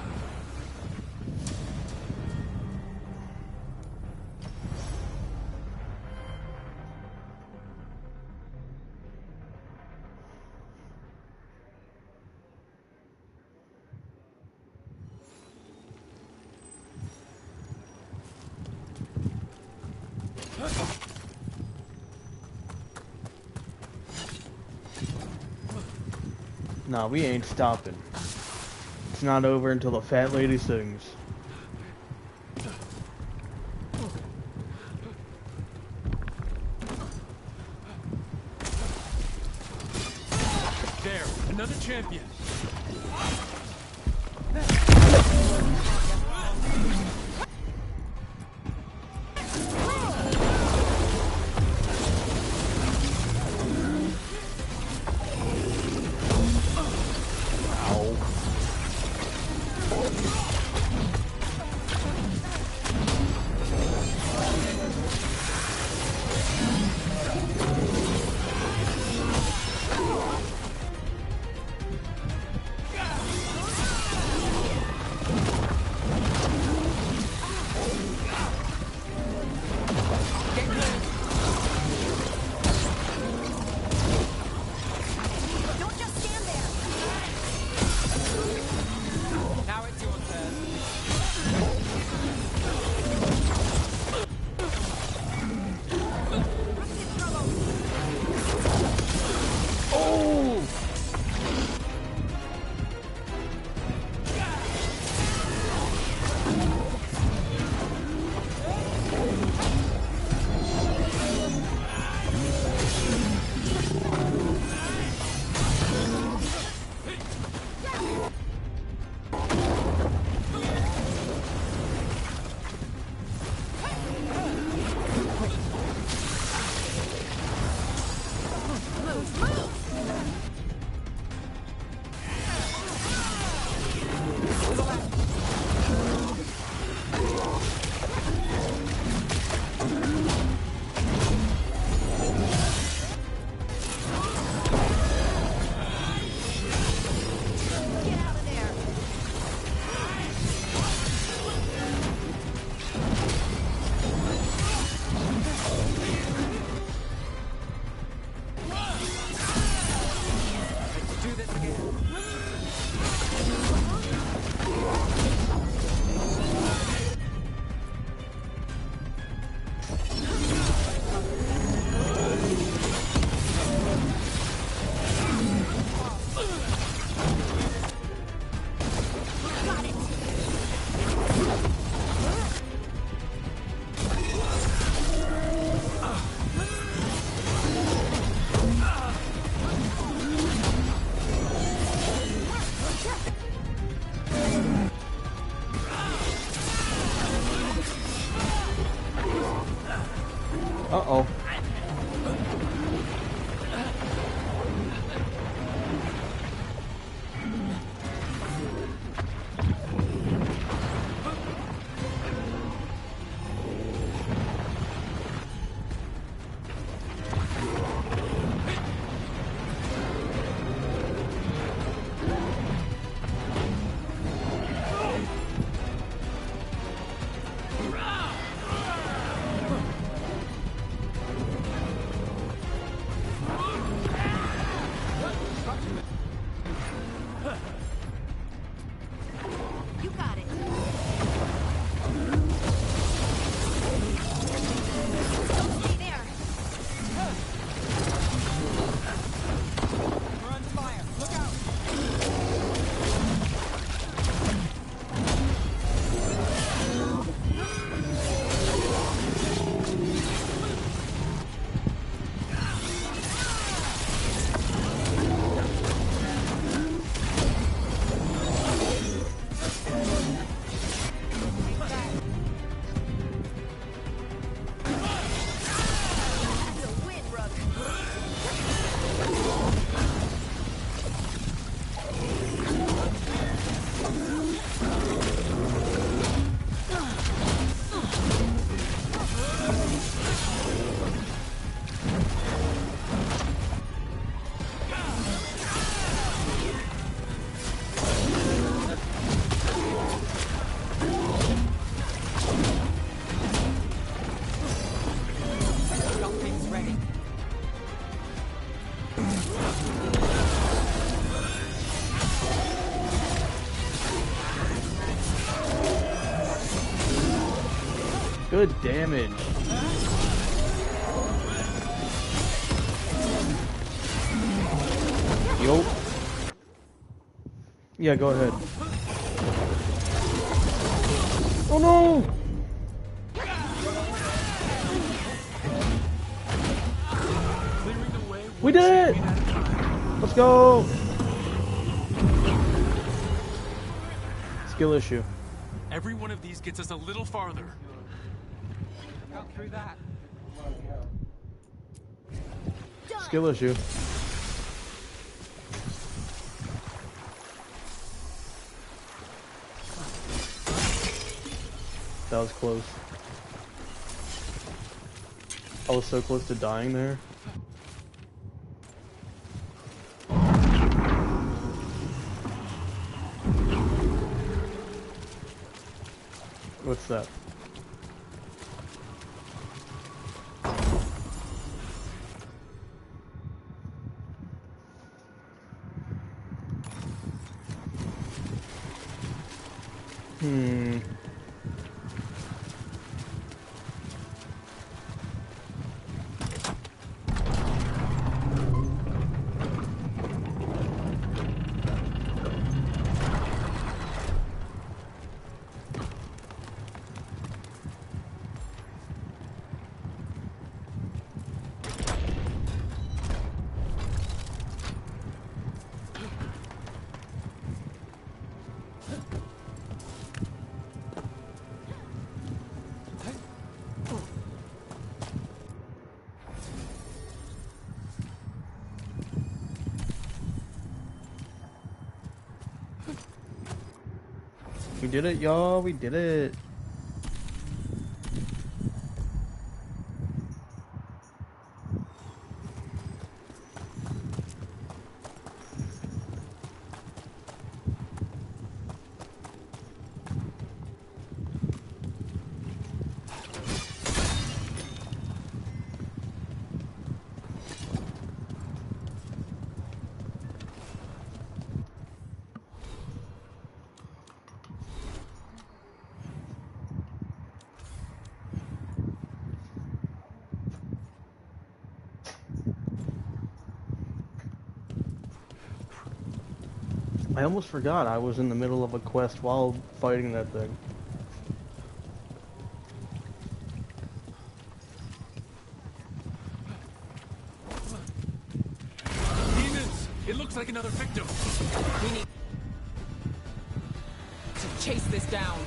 Nah, we ain't stopping. It's not over until the fat lady sings. There, another champion. Uh-oh. Good damage. Yo. Yeah, go ahead. Oh no! We did it! Let's go! Skill issue. Every one of these gets us a little farther. Got through that. Skill issue. That was close. I was so close to dying there. What's that? We did it, y'all. We did it. I almost forgot I was in the middle of a quest while fighting that thing. Demons! It looks like another victim. We need to chase this down.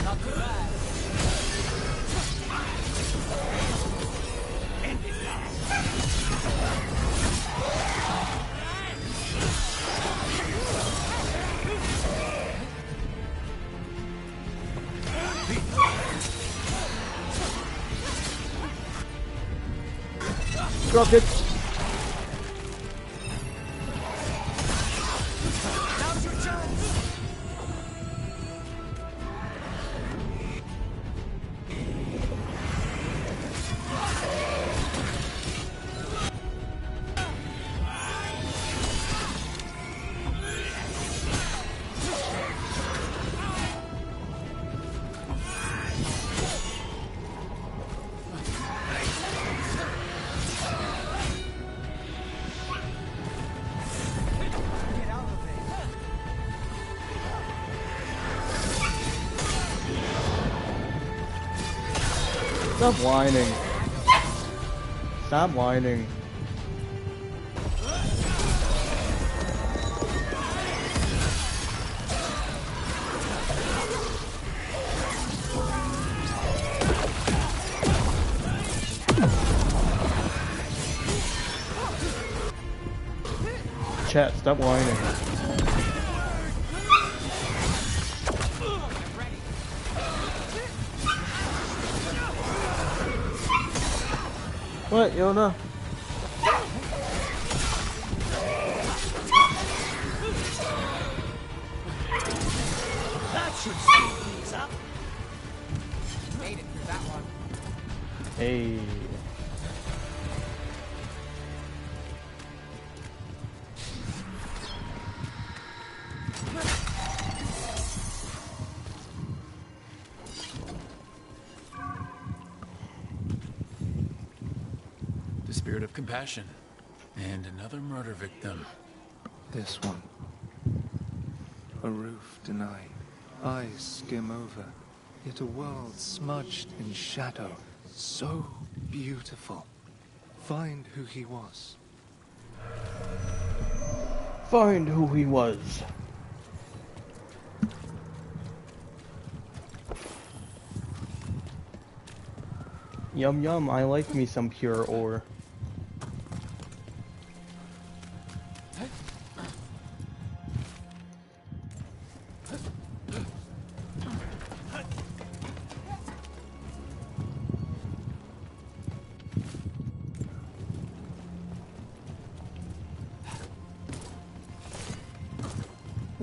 Not too bad. Drop it. Now's your chance. Stop whining. Stop whining. Chat, stop whining. What, Yona? That should speed things up. Made it through that one. Hey. The spirit of compassion. And another murder victim. This one. A roof denied. Eyes skim over. Yet a world smudged in shadow. So beautiful. Find who he was. Find who he was. Yum yum, I like me some pure ore.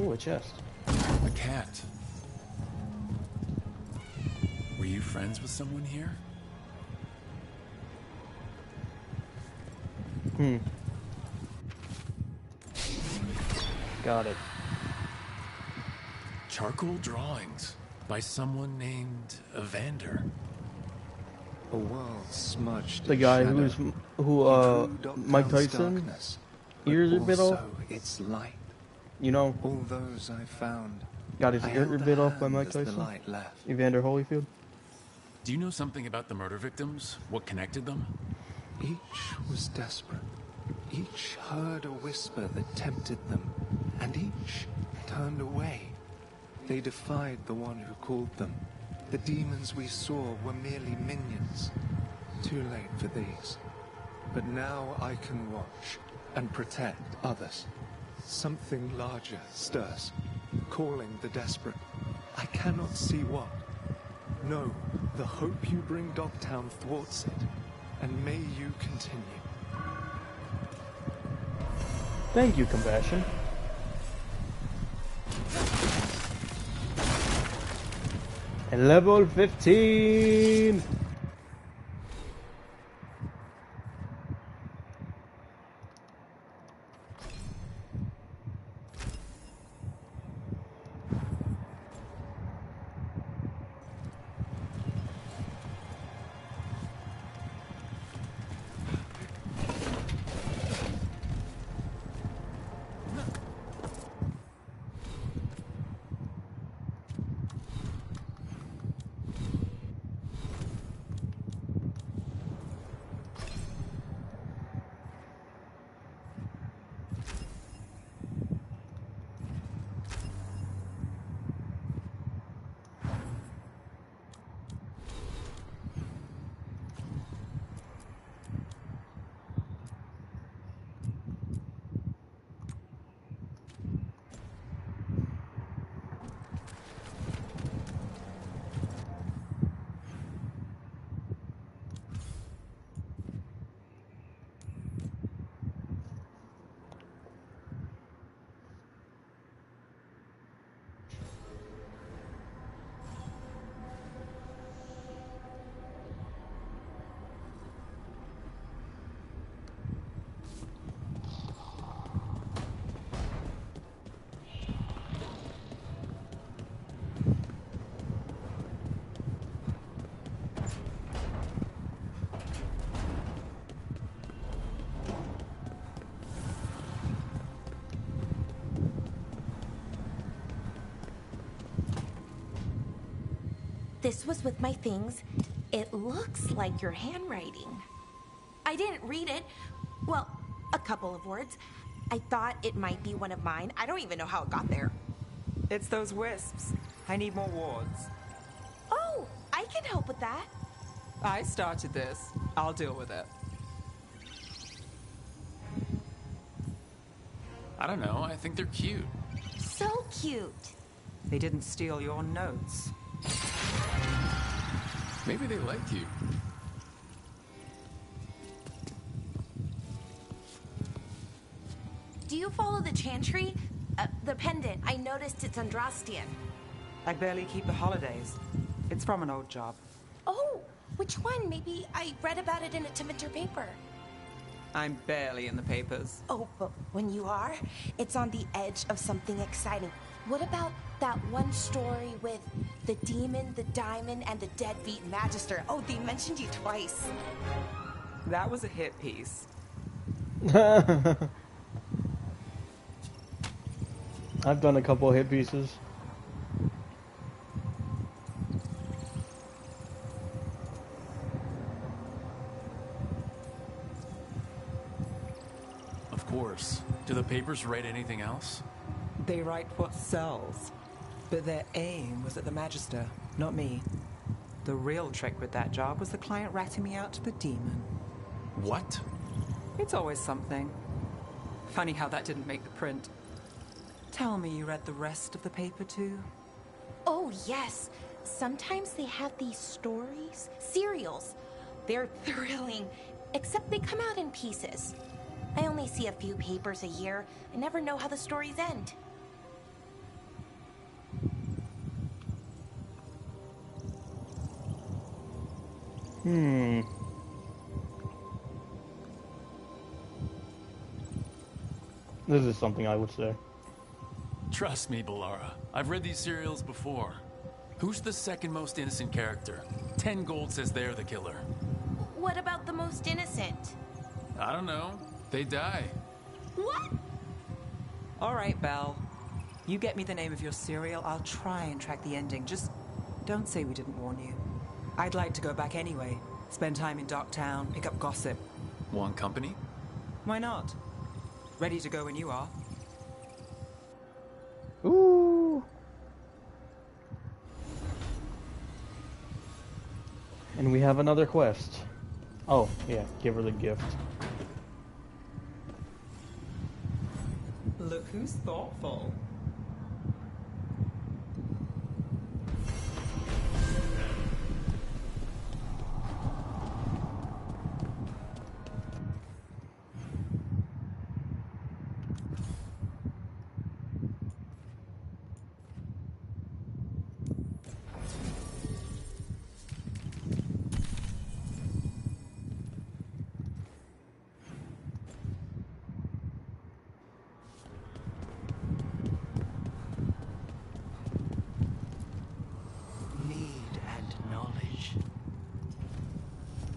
Ooh, a chest. A cat. Were you friends with someone here? Got it. Charcoal drawings by someone named Evander. A world smudged The in guy shadow. Mike Tyson Darkness, ears a bit off. Its light. You know, All those I found. got his I ear held a a bit off by hand Mike as the Tyson. light left. Evander Holyfield. Do you know something about the murder victims? What connected them? Each was desperate. Each heard a whisper that tempted them, and each turned away. They defied the one who called them. The demons we saw were merely minions. Too late for these. But now I can watch and protect others. Something larger stirs, calling the desperate. I cannot see what. No, the hope you bring Dogtown thwarts it, and may you continue. Thank you, Compassion. And level 15! This was with my things. It looks like your handwriting. I didn't read it. Well, a couple of words. I thought it might be one of mine. I don't even know how it got there. It's those wisps. I need more wards. Oh, I can help with that. I started this. I'll deal with it. I don't know, I think they're cute. So cute. They didn't steal your notes. Maybe they like you. Do you follow the chantry? The pendant. I noticed it's Andrastian. I barely keep the holidays. It's from an old job. Oh, which one? Maybe I read about it in a Timenter paper. I'm barely in the papers. Oh, but when you are, it's on the edge of something exciting. What about that one story with the demon, the diamond, and the deadbeat magister? Oh, they mentioned you twice. That was a hit piece. I've done a couple of hit pieces. Of course. Do the papers write anything else? They write what sells. But their aim was at the Magister, not me. The real trick with that job was the client ratting me out to the demon. What? It's always something. Funny how that didn't make the print. Tell me you read the rest of the paper too? Oh, yes. Sometimes they have these stories, serials. They're thrilling, except they come out in pieces. I only see a few papers a year. I never know how the stories end. This is something I would say. Trust me, Balara. I've read these serials before. Who's the second most innocent character? 10 gold says they're the killer. What about the most innocent? I don't know. They die. What? All right, Belle. You get me the name of your serial, I'll try and track the ending. Just don't say we didn't warn you. I'd like to go back anyway. Spend time in Docktown, pick up gossip. Want company? Why not? Ready to go when you are. Ooh. And we have another quest. Oh, yeah, give her the gift. Look who's thoughtful.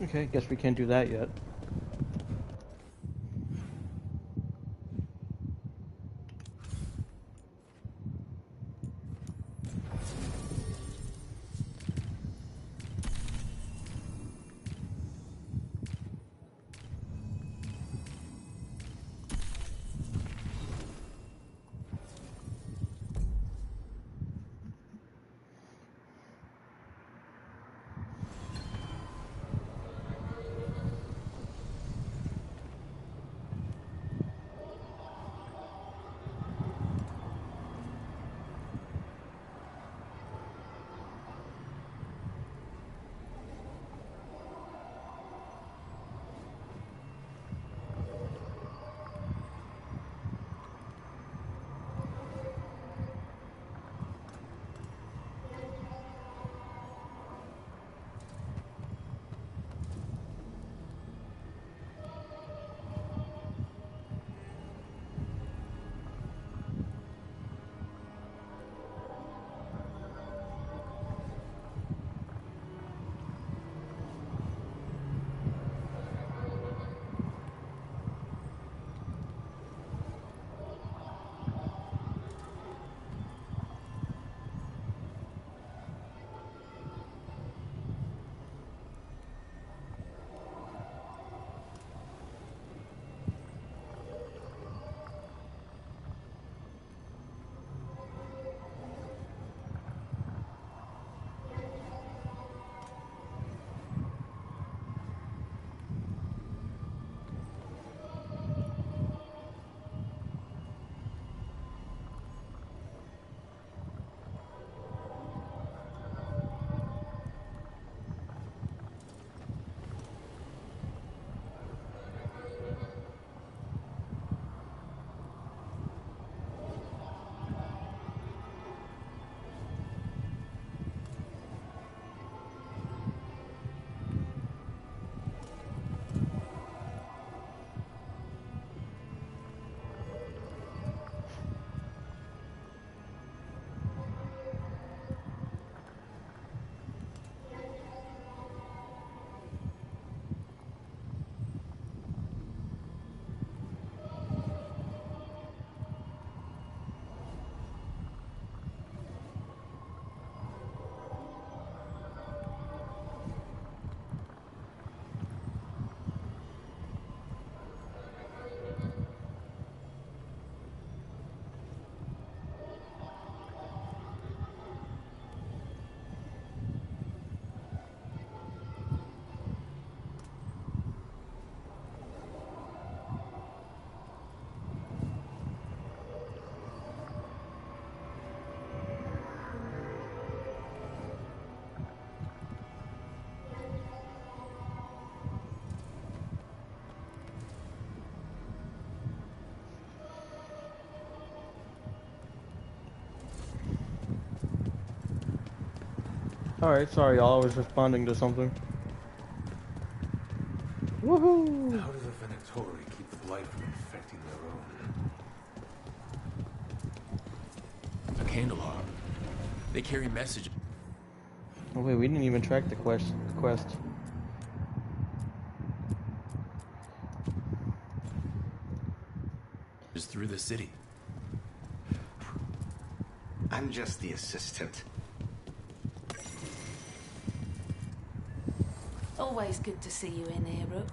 Okay, guess we can't do that yet. Alright, sorry y'all, I was responding to something. Woohoo! How do the Venatori keep the light from infecting their own? A candelabra. They carry messages. Oh wait, we didn't even track the quest. Just through the city. I'm just the assistant. Always good to see you in here, Rook.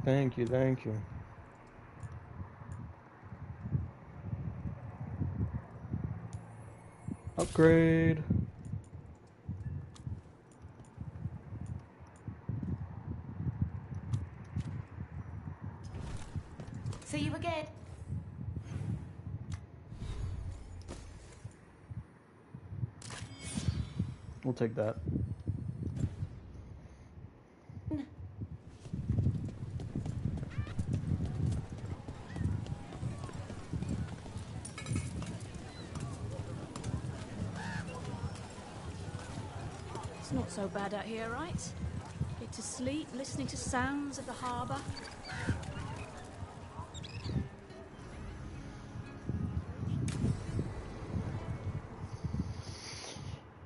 Thank you, thank you. Upgrade. See you again. We'll take that. It's not so bad out here, right? Get to sleep, listening to sounds of the harbour.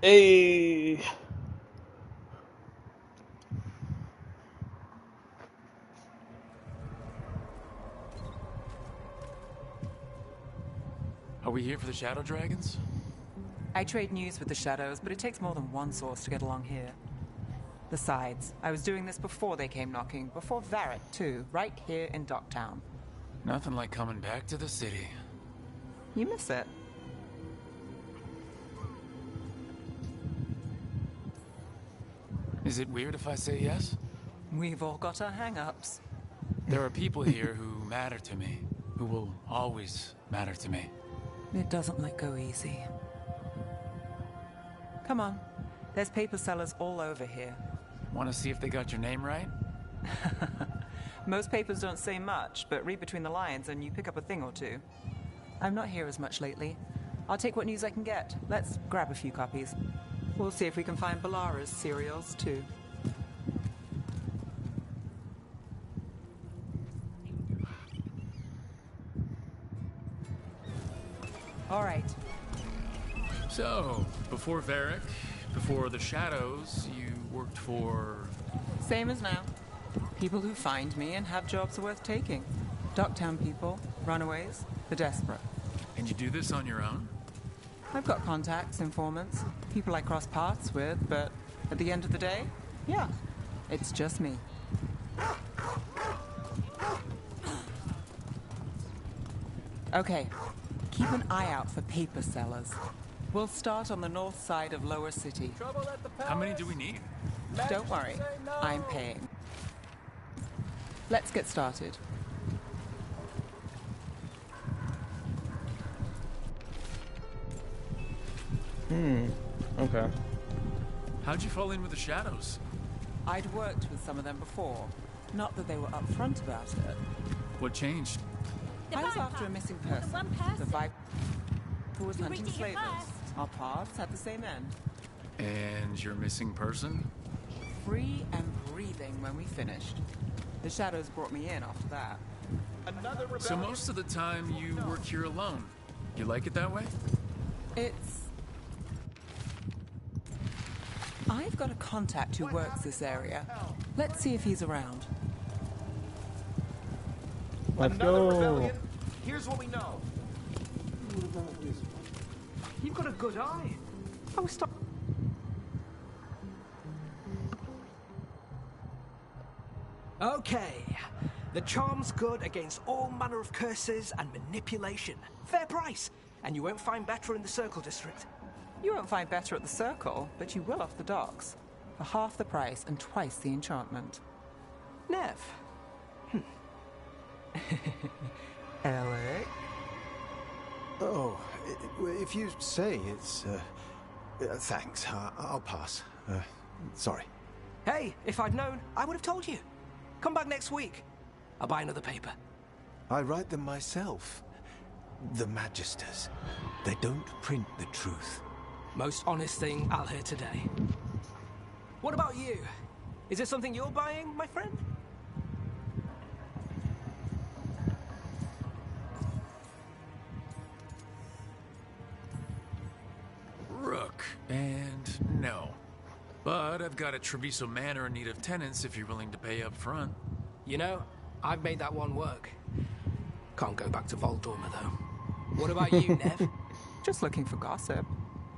Hey. Are we here for the Shadow Dragons? I trade news with the Shadows, but it takes more than one source to get along here. Besides, I was doing this before they came knocking, before Varric too, right here in Docktown. Nothing like coming back to the city. You miss it. Is it weird if I say yes? We've all got our hang-ups. There are people here who matter to me, who will always matter to me. It doesn't let go easy. Come on. There's paper sellers all over here. Want to see if they got your name right? Most papers don't say much, but read between the lines and you pick up a thing or two. I'm not here as much lately. I'll take what news I can get. Let's grab a few copies. We'll see if we can find Balara's cereals, too. All right. So, before Varric, before the Shadows, you worked for... Same as now. People who find me and have jobs worth taking. Docktown people, runaways, the desperate. And you do this on your own? I've got contacts, informants, people I cross paths with, but at the end of the day, yeah, it's just me. Okay, keep an eye out for paper sellers. We'll start on the north side of Lower City. How many do we need? Don't worry, I'm paying. Let's get started. Okay. How'd you fall in with the Shadows? I'd worked with some of them before. Not that they were upfront about it. What changed? I was after a missing person. The Viper who was hunting slavers. Our paths had the same end. And your missing person? Free and breathing when we finished. The Shadows brought me in after that. So most of the time you work here alone. You like it that way? I've got a contact who works this area. Let's see if he's around. Let's go. Here's what we know. You've got a good eye. Oh, stop. Okay. The charm's good against all manner of curses and manipulation. Fair price. And you won't find better in the Circle District. You won't find better at the Circle, but you will off the docks. For half the price and twice the enchantment. Nev. Alec? Oh, if you say it's... thanks. I'll pass. Sorry. Hey, if I'd known, I would have told you. Come back next week. I'll buy another paper. I write them myself. The Magisters. They don't print the truth. Most honest thing I'll hear today. What about you? Is there something you're buying, my friend? Rook, and no. But I've got a Treviso Manor in need of tenants if you're willing to pay up front. You know, I've made that one work. Can't go back to Voldorma, though. What about you, Nev? Just looking for gossip.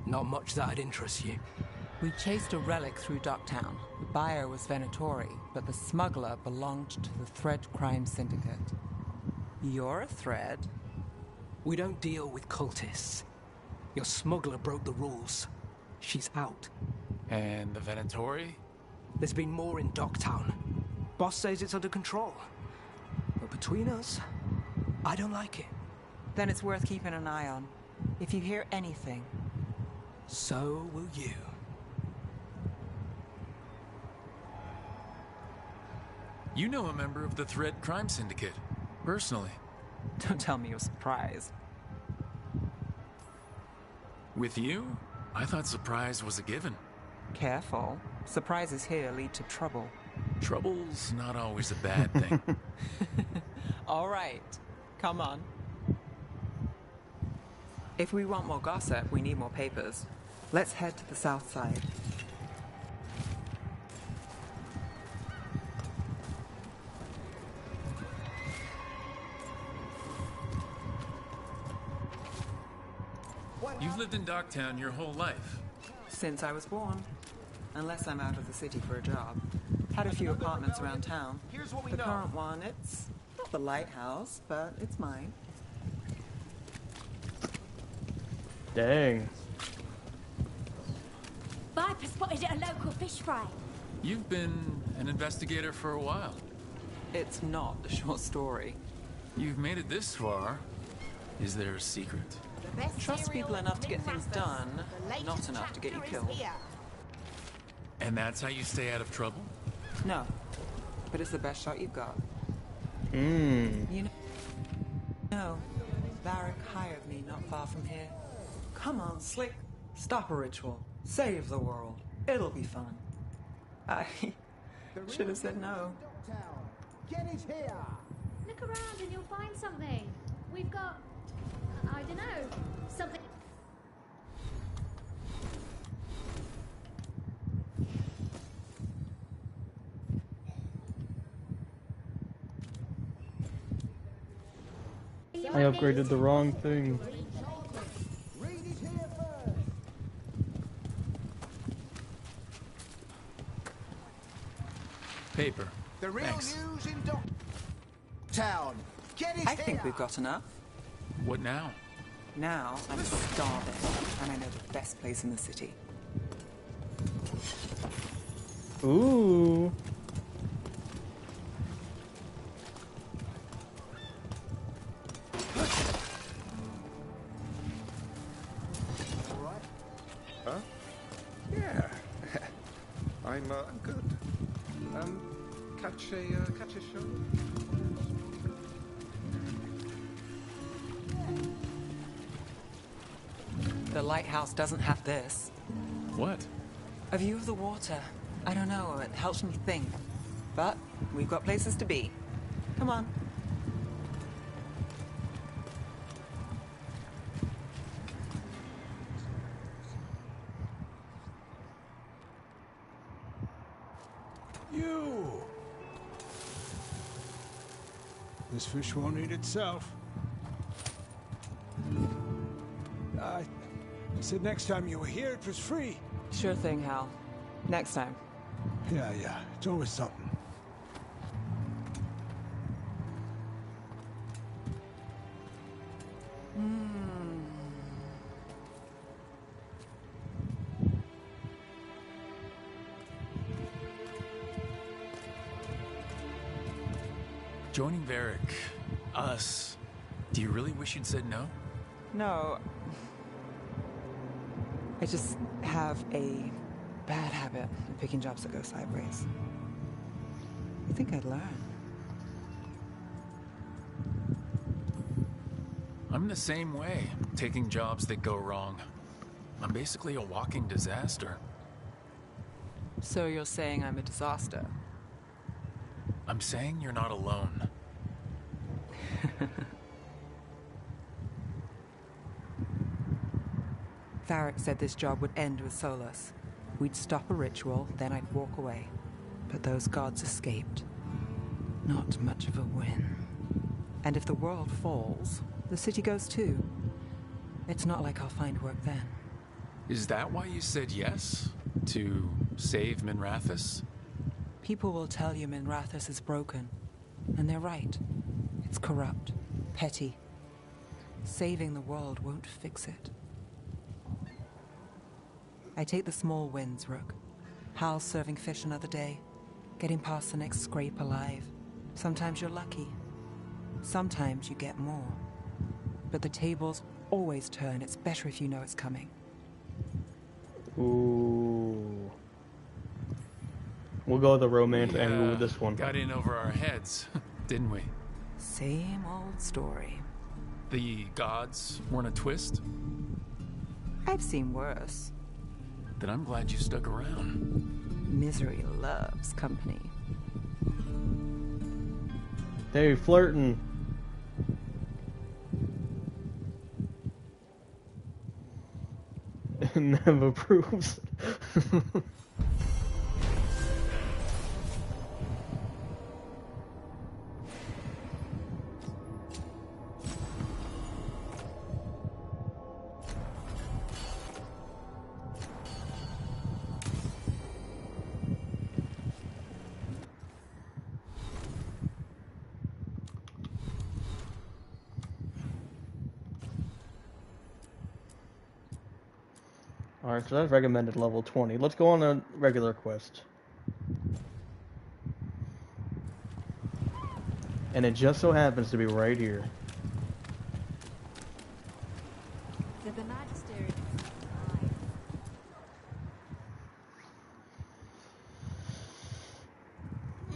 Not much that'd interest you. We chased a relic through Docktown. The buyer was Venatori, but the smuggler belonged to the Thread Crime Syndicate. You're a Thread? We don't deal with cultists. Your smuggler broke the rules. She's out. And the Venatori? There's been more in Docktown. Boss says it's under control. But between us, I don't like it. Then it's worth keeping an eye on. If you hear anything, so will you. You know a member of the Thread Crime Syndicate, personally. Don't tell me you're surprised. With you? I thought surprise was a given. Careful. Surprises here lead to trouble. Trouble's not always a bad thing. All right. Come on. If we want more gossip, we need more papers. Let's head to the south side. You've lived in Docktown your whole life. Since I was born. Unless I'm out of the city for a job. Had a few apartments around town. The current one, it's not the lighthouse, but it's mine. Dang. Viper spotted at a local fish fry. You've been an investigator for a while. It's not a short story. You've made it this far. Is there a secret? Trust people enough to get things done, not enough to get you killed. And that's how you stay out of trouble? No, but it's the best shot you've got. You know, Varric hired me not far from here. Come on, Slick. Stop a ritual. Save the world. It'll be fun. I should have said no. Get it here! Look around and you'll find something. We've got... I don't know. Something... I upgraded the wrong thing. Paper. The real Thanks. news in Docktown. Get it I think we've got enough. What now? Now I'm starving, and I know the best place in the city. Ooh. Huh? Yeah. I'm good. Catch a show? The lighthouse doesn't have this. What? A view of the water. I don't know, it helps me think. But we've got places to be. Come on. You! This fish won't eat itself. I said next time you were here, it was free. Sure thing, Hal. Next time. Yeah, it's always something. Joining Varric, us, do you really wish you'd said no? No. I just have a bad habit of picking jobs that go sideways. You think I'd learn? I'm the same way, taking jobs that go wrong. I'm basically a walking disaster. So you're saying I'm a disaster? I'm saying you're not alone. Varric said this job would end with Solus. We'd stop a ritual, then I'd walk away. But those gods escaped. Not much of a win. And if the world falls, the city goes too. It's not like I'll find work then. Is that why you said yes? To save Minrathous? People will tell you Minrathous is broken. And they're right. It's corrupt, petty. Saving the world won't fix it. I take the small wins, Rook. Hal serving fish another day. Getting past the next scrape alive. Sometimes you're lucky. Sometimes you get more. But the tables always turn. It's better if you know it's coming. Ooh. We'll go the romance angle with this one. Got in over our heads, didn't we? Same old story. The gods weren't a twist? I've seen worse. Then I'm glad you stuck around. Misery loves company. They flirting. Never approves. Alright, so that's recommended level 20. Let's go on a regular quest. And it just so happens to be right here. The Magister.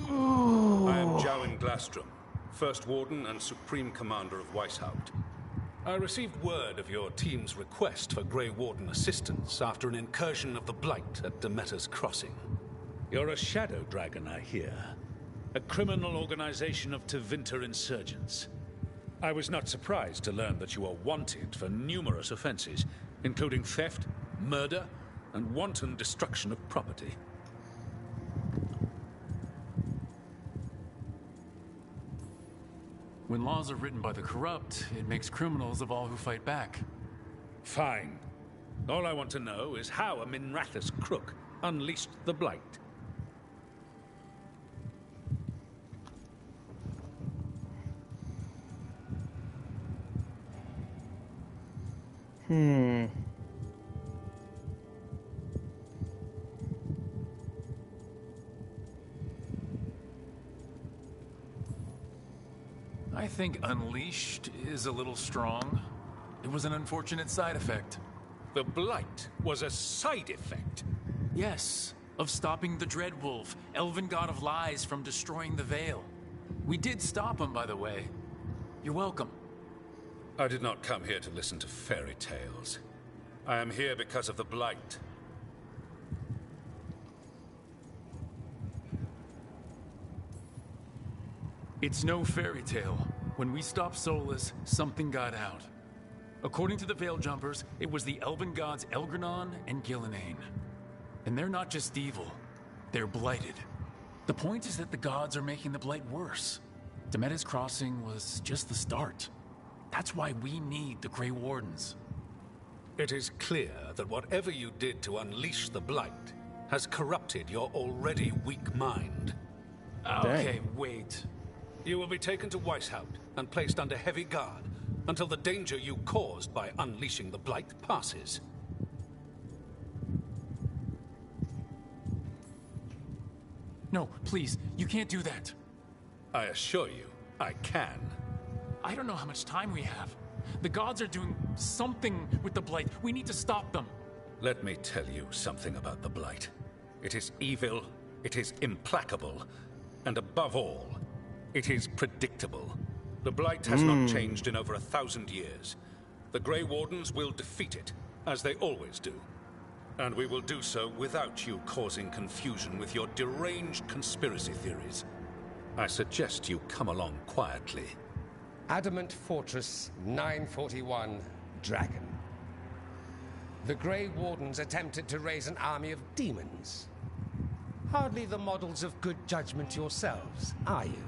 I am Jowen Glastrom, First Warden and Supreme Commander of Weishaupt. I received word of your team's request for Grey Warden assistance after an incursion of the Blight at Demeter's Crossing. You're a shadow dragon, I hear. A criminal organization of Tevinter insurgents. I was not surprised to learn that you are wanted for numerous offenses, including theft, murder, and wanton destruction of property. When laws are written by the corrupt, it makes criminals of all who fight back. Fine. All I want to know is how a Minrathous crook unleashed the Blight. I think unleashed is a little strong. It was an unfortunate side effect. The Blight was a side effect? Yes, of stopping the Dreadwolf, elven god of lies, from destroying the Veil. We did stop him, by the way. You're welcome. I did not come here to listen to fairy tales. I am here because of the Blight. It's no fairy tale. When we stopped Solus, something got out. According to the Veil Jumpers, it was the elven gods Elgranon and Gillenane. And they're not just evil, they're blighted. The point is that the gods are making the Blight worse. Demeter's Crossing was just the start. That's why we need the Grey Wardens. It is clear that whatever you did to unleash the Blight has corrupted your already weak mind. Okay, wait. You will be taken to Weishaupt and placed under heavy guard until the danger you caused by unleashing the Blight passes. No, please, you can't do that. I assure you, I can. I don't know how much time we have. The gods are doing something with the Blight. We need to stop them. Let me tell you something about the Blight. It is evil, it is implacable, and above all, it is predictable. The Blight has not changed in over 1,000 years. The Grey Wardens will defeat it, as they always do. And we will do so without you causing confusion with your deranged conspiracy theories. I suggest you come along quietly. Adamant Fortress 941, Dragon. The Grey Wardens attempted to raise an army of demons. Hardly the models of good judgment yourselves, are you?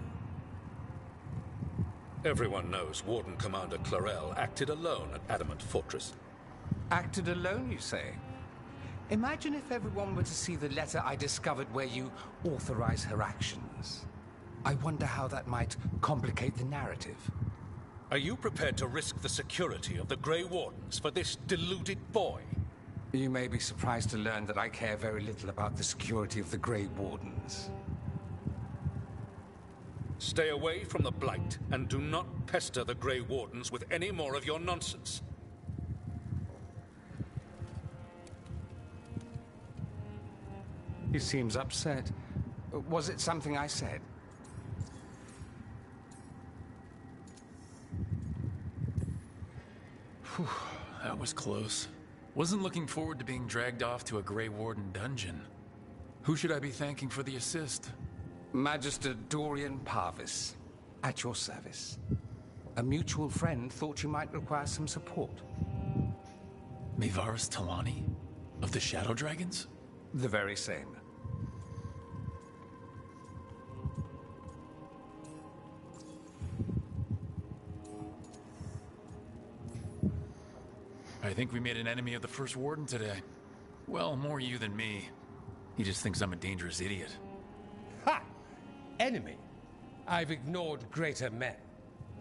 Everyone knows Warden Commander Clarel acted alone at Adamant Fortress. Acted alone, you say? Imagine if everyone were to see the letter I discovered where you authorize her actions. I wonder how that might complicate the narrative. Are you prepared to risk the security of the Grey Wardens for this deluded boy? You may be surprised to learn that I care very little about the security of the Grey Wardens. Stay away from the Blight, and do not pester the Grey Wardens with any more of your nonsense. He seems upset. Was it something I said? Whew, that was close. Wasn't looking forward to being dragged off to a Grey Warden dungeon. Who should I be thanking for the assist? Magister Dorian Parvis, at your service. A mutual friend thought you might require some support. Mivaris Talani? Of the Shadow Dragons? The very same. I think we made an enemy of the First Warden today. Well, more you than me. He just thinks I'm a dangerous idiot. Ha! Enemy? I've ignored greater men.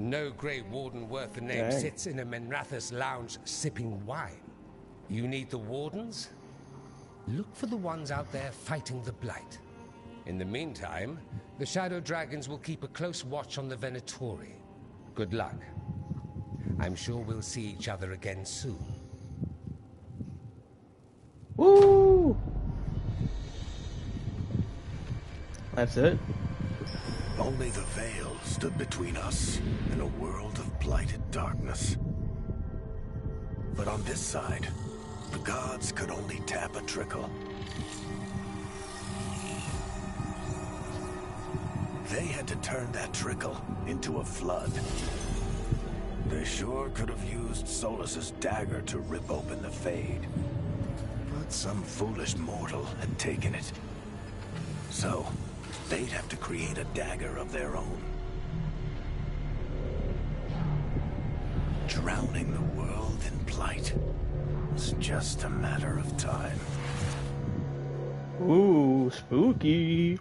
No Grey Warden worth the name sits in a Menrathus lounge sipping wine. You need the Wardens? Look for the ones out there fighting the Blight. In the meantime, the Shadow Dragons will keep a close watch on the Venatori. Good luck. I'm sure we'll see each other again soon. Woo! That's it. Only the veil stood between us and a world of blighted darkness. But on this side, the gods could only tap a trickle. They had to turn that trickle into a flood. They sure could have used Solus's dagger to rip open the Fade. But some foolish mortal had taken it. So, they'd have to create a dagger of their own. Drowning the world in blight was just a matter of time. Ooh, spooky.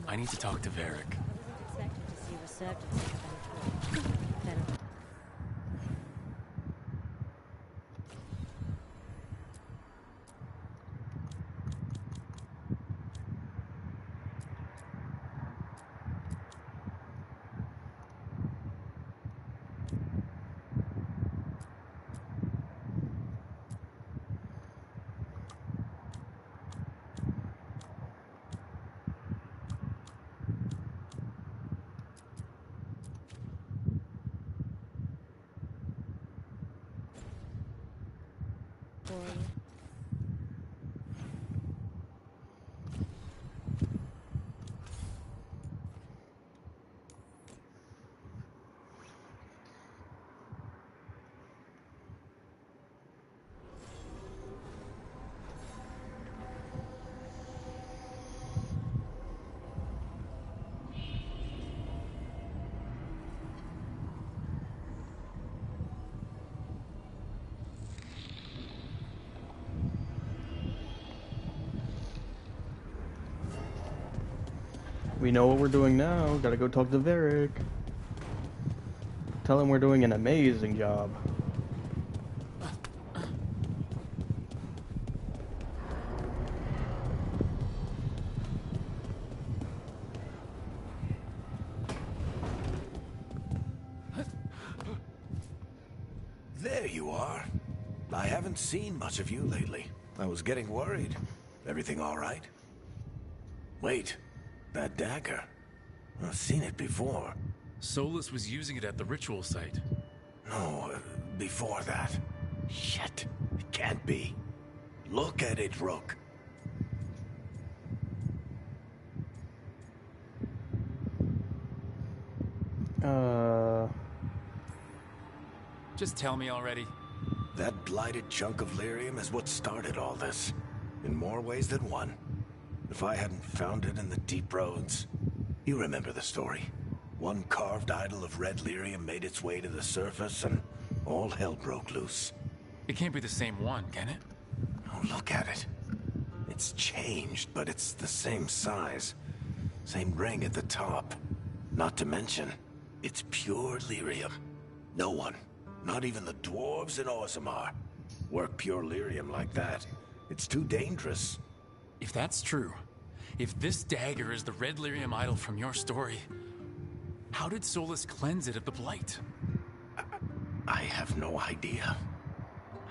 I need to talk to Varric. We know what we're doing now. Gotta go talk to Varric. Tell him we're doing an amazing job. There you are. I haven't seen much of you lately. I was getting worried. Everything all right? Wait, that dagger. I've seen it before. Solus was using it at the ritual site. No, before that. Shit, it can't be. Look at it, Rook. Just tell me already. That blighted chunk of lyrium is what started all this. In more ways than one. If I hadn't found it in the deep roads... You remember the story. One carved idol of red lyrium made its way to the surface and all hell broke loose. It can't be the same one, can it? Oh, look at it. It's changed, but it's the same size. Same ring at the top. Not to mention, it's pure lyrium. No one, not even the dwarves in Orzammar, work pure lyrium like that. It's too dangerous. If that's true, if this dagger is the red lyrium idol from your story, how did Solus cleanse it of the blight? I have no idea.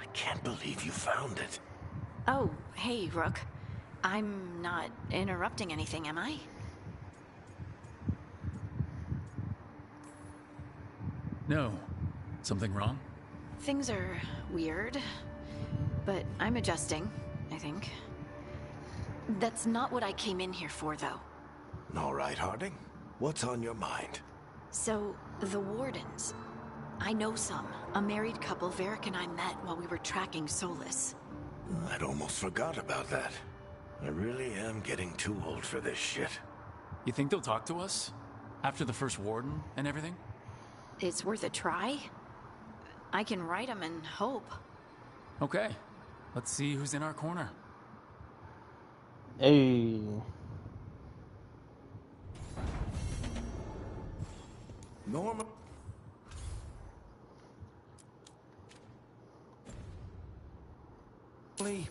I can't believe you found it. Oh, hey, Rook. I'm not interrupting anything, am I? No. Something wrong? Things are weird, but I'm adjusting, I think. That's not what I came in here for, though. All right, Harding. What's on your mind? So, the Wardens. I know some. A married couple Varric and I met while we were tracking Solus. I'd almost forgot about that. I really am getting too old for this shit. You think they'll talk to us? After the first warden and everything? It's worth a try. I can write them and hope. Okay. Let's see who's in our corner. Hey. Normal.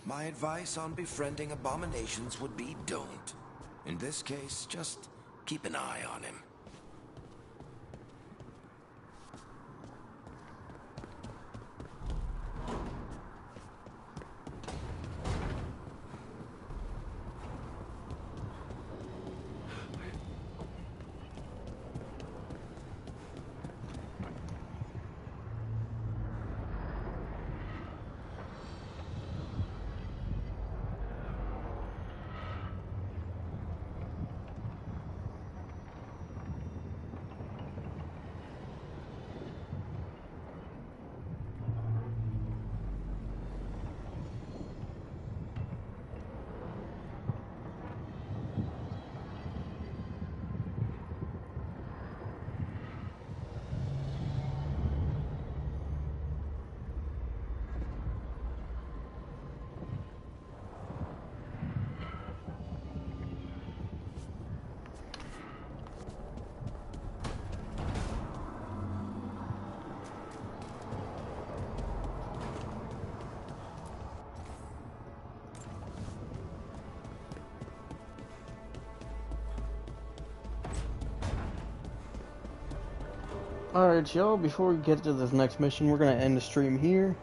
My advice on befriending abominations would be don't. In this case, just keep an eye on him. Alright, y'all, before we get to this next mission, we're going to end the stream here.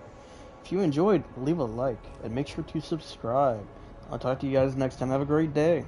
If you enjoyed, leave a like, and make sure to subscribe. I'll talk to you guys next time. Have a great day.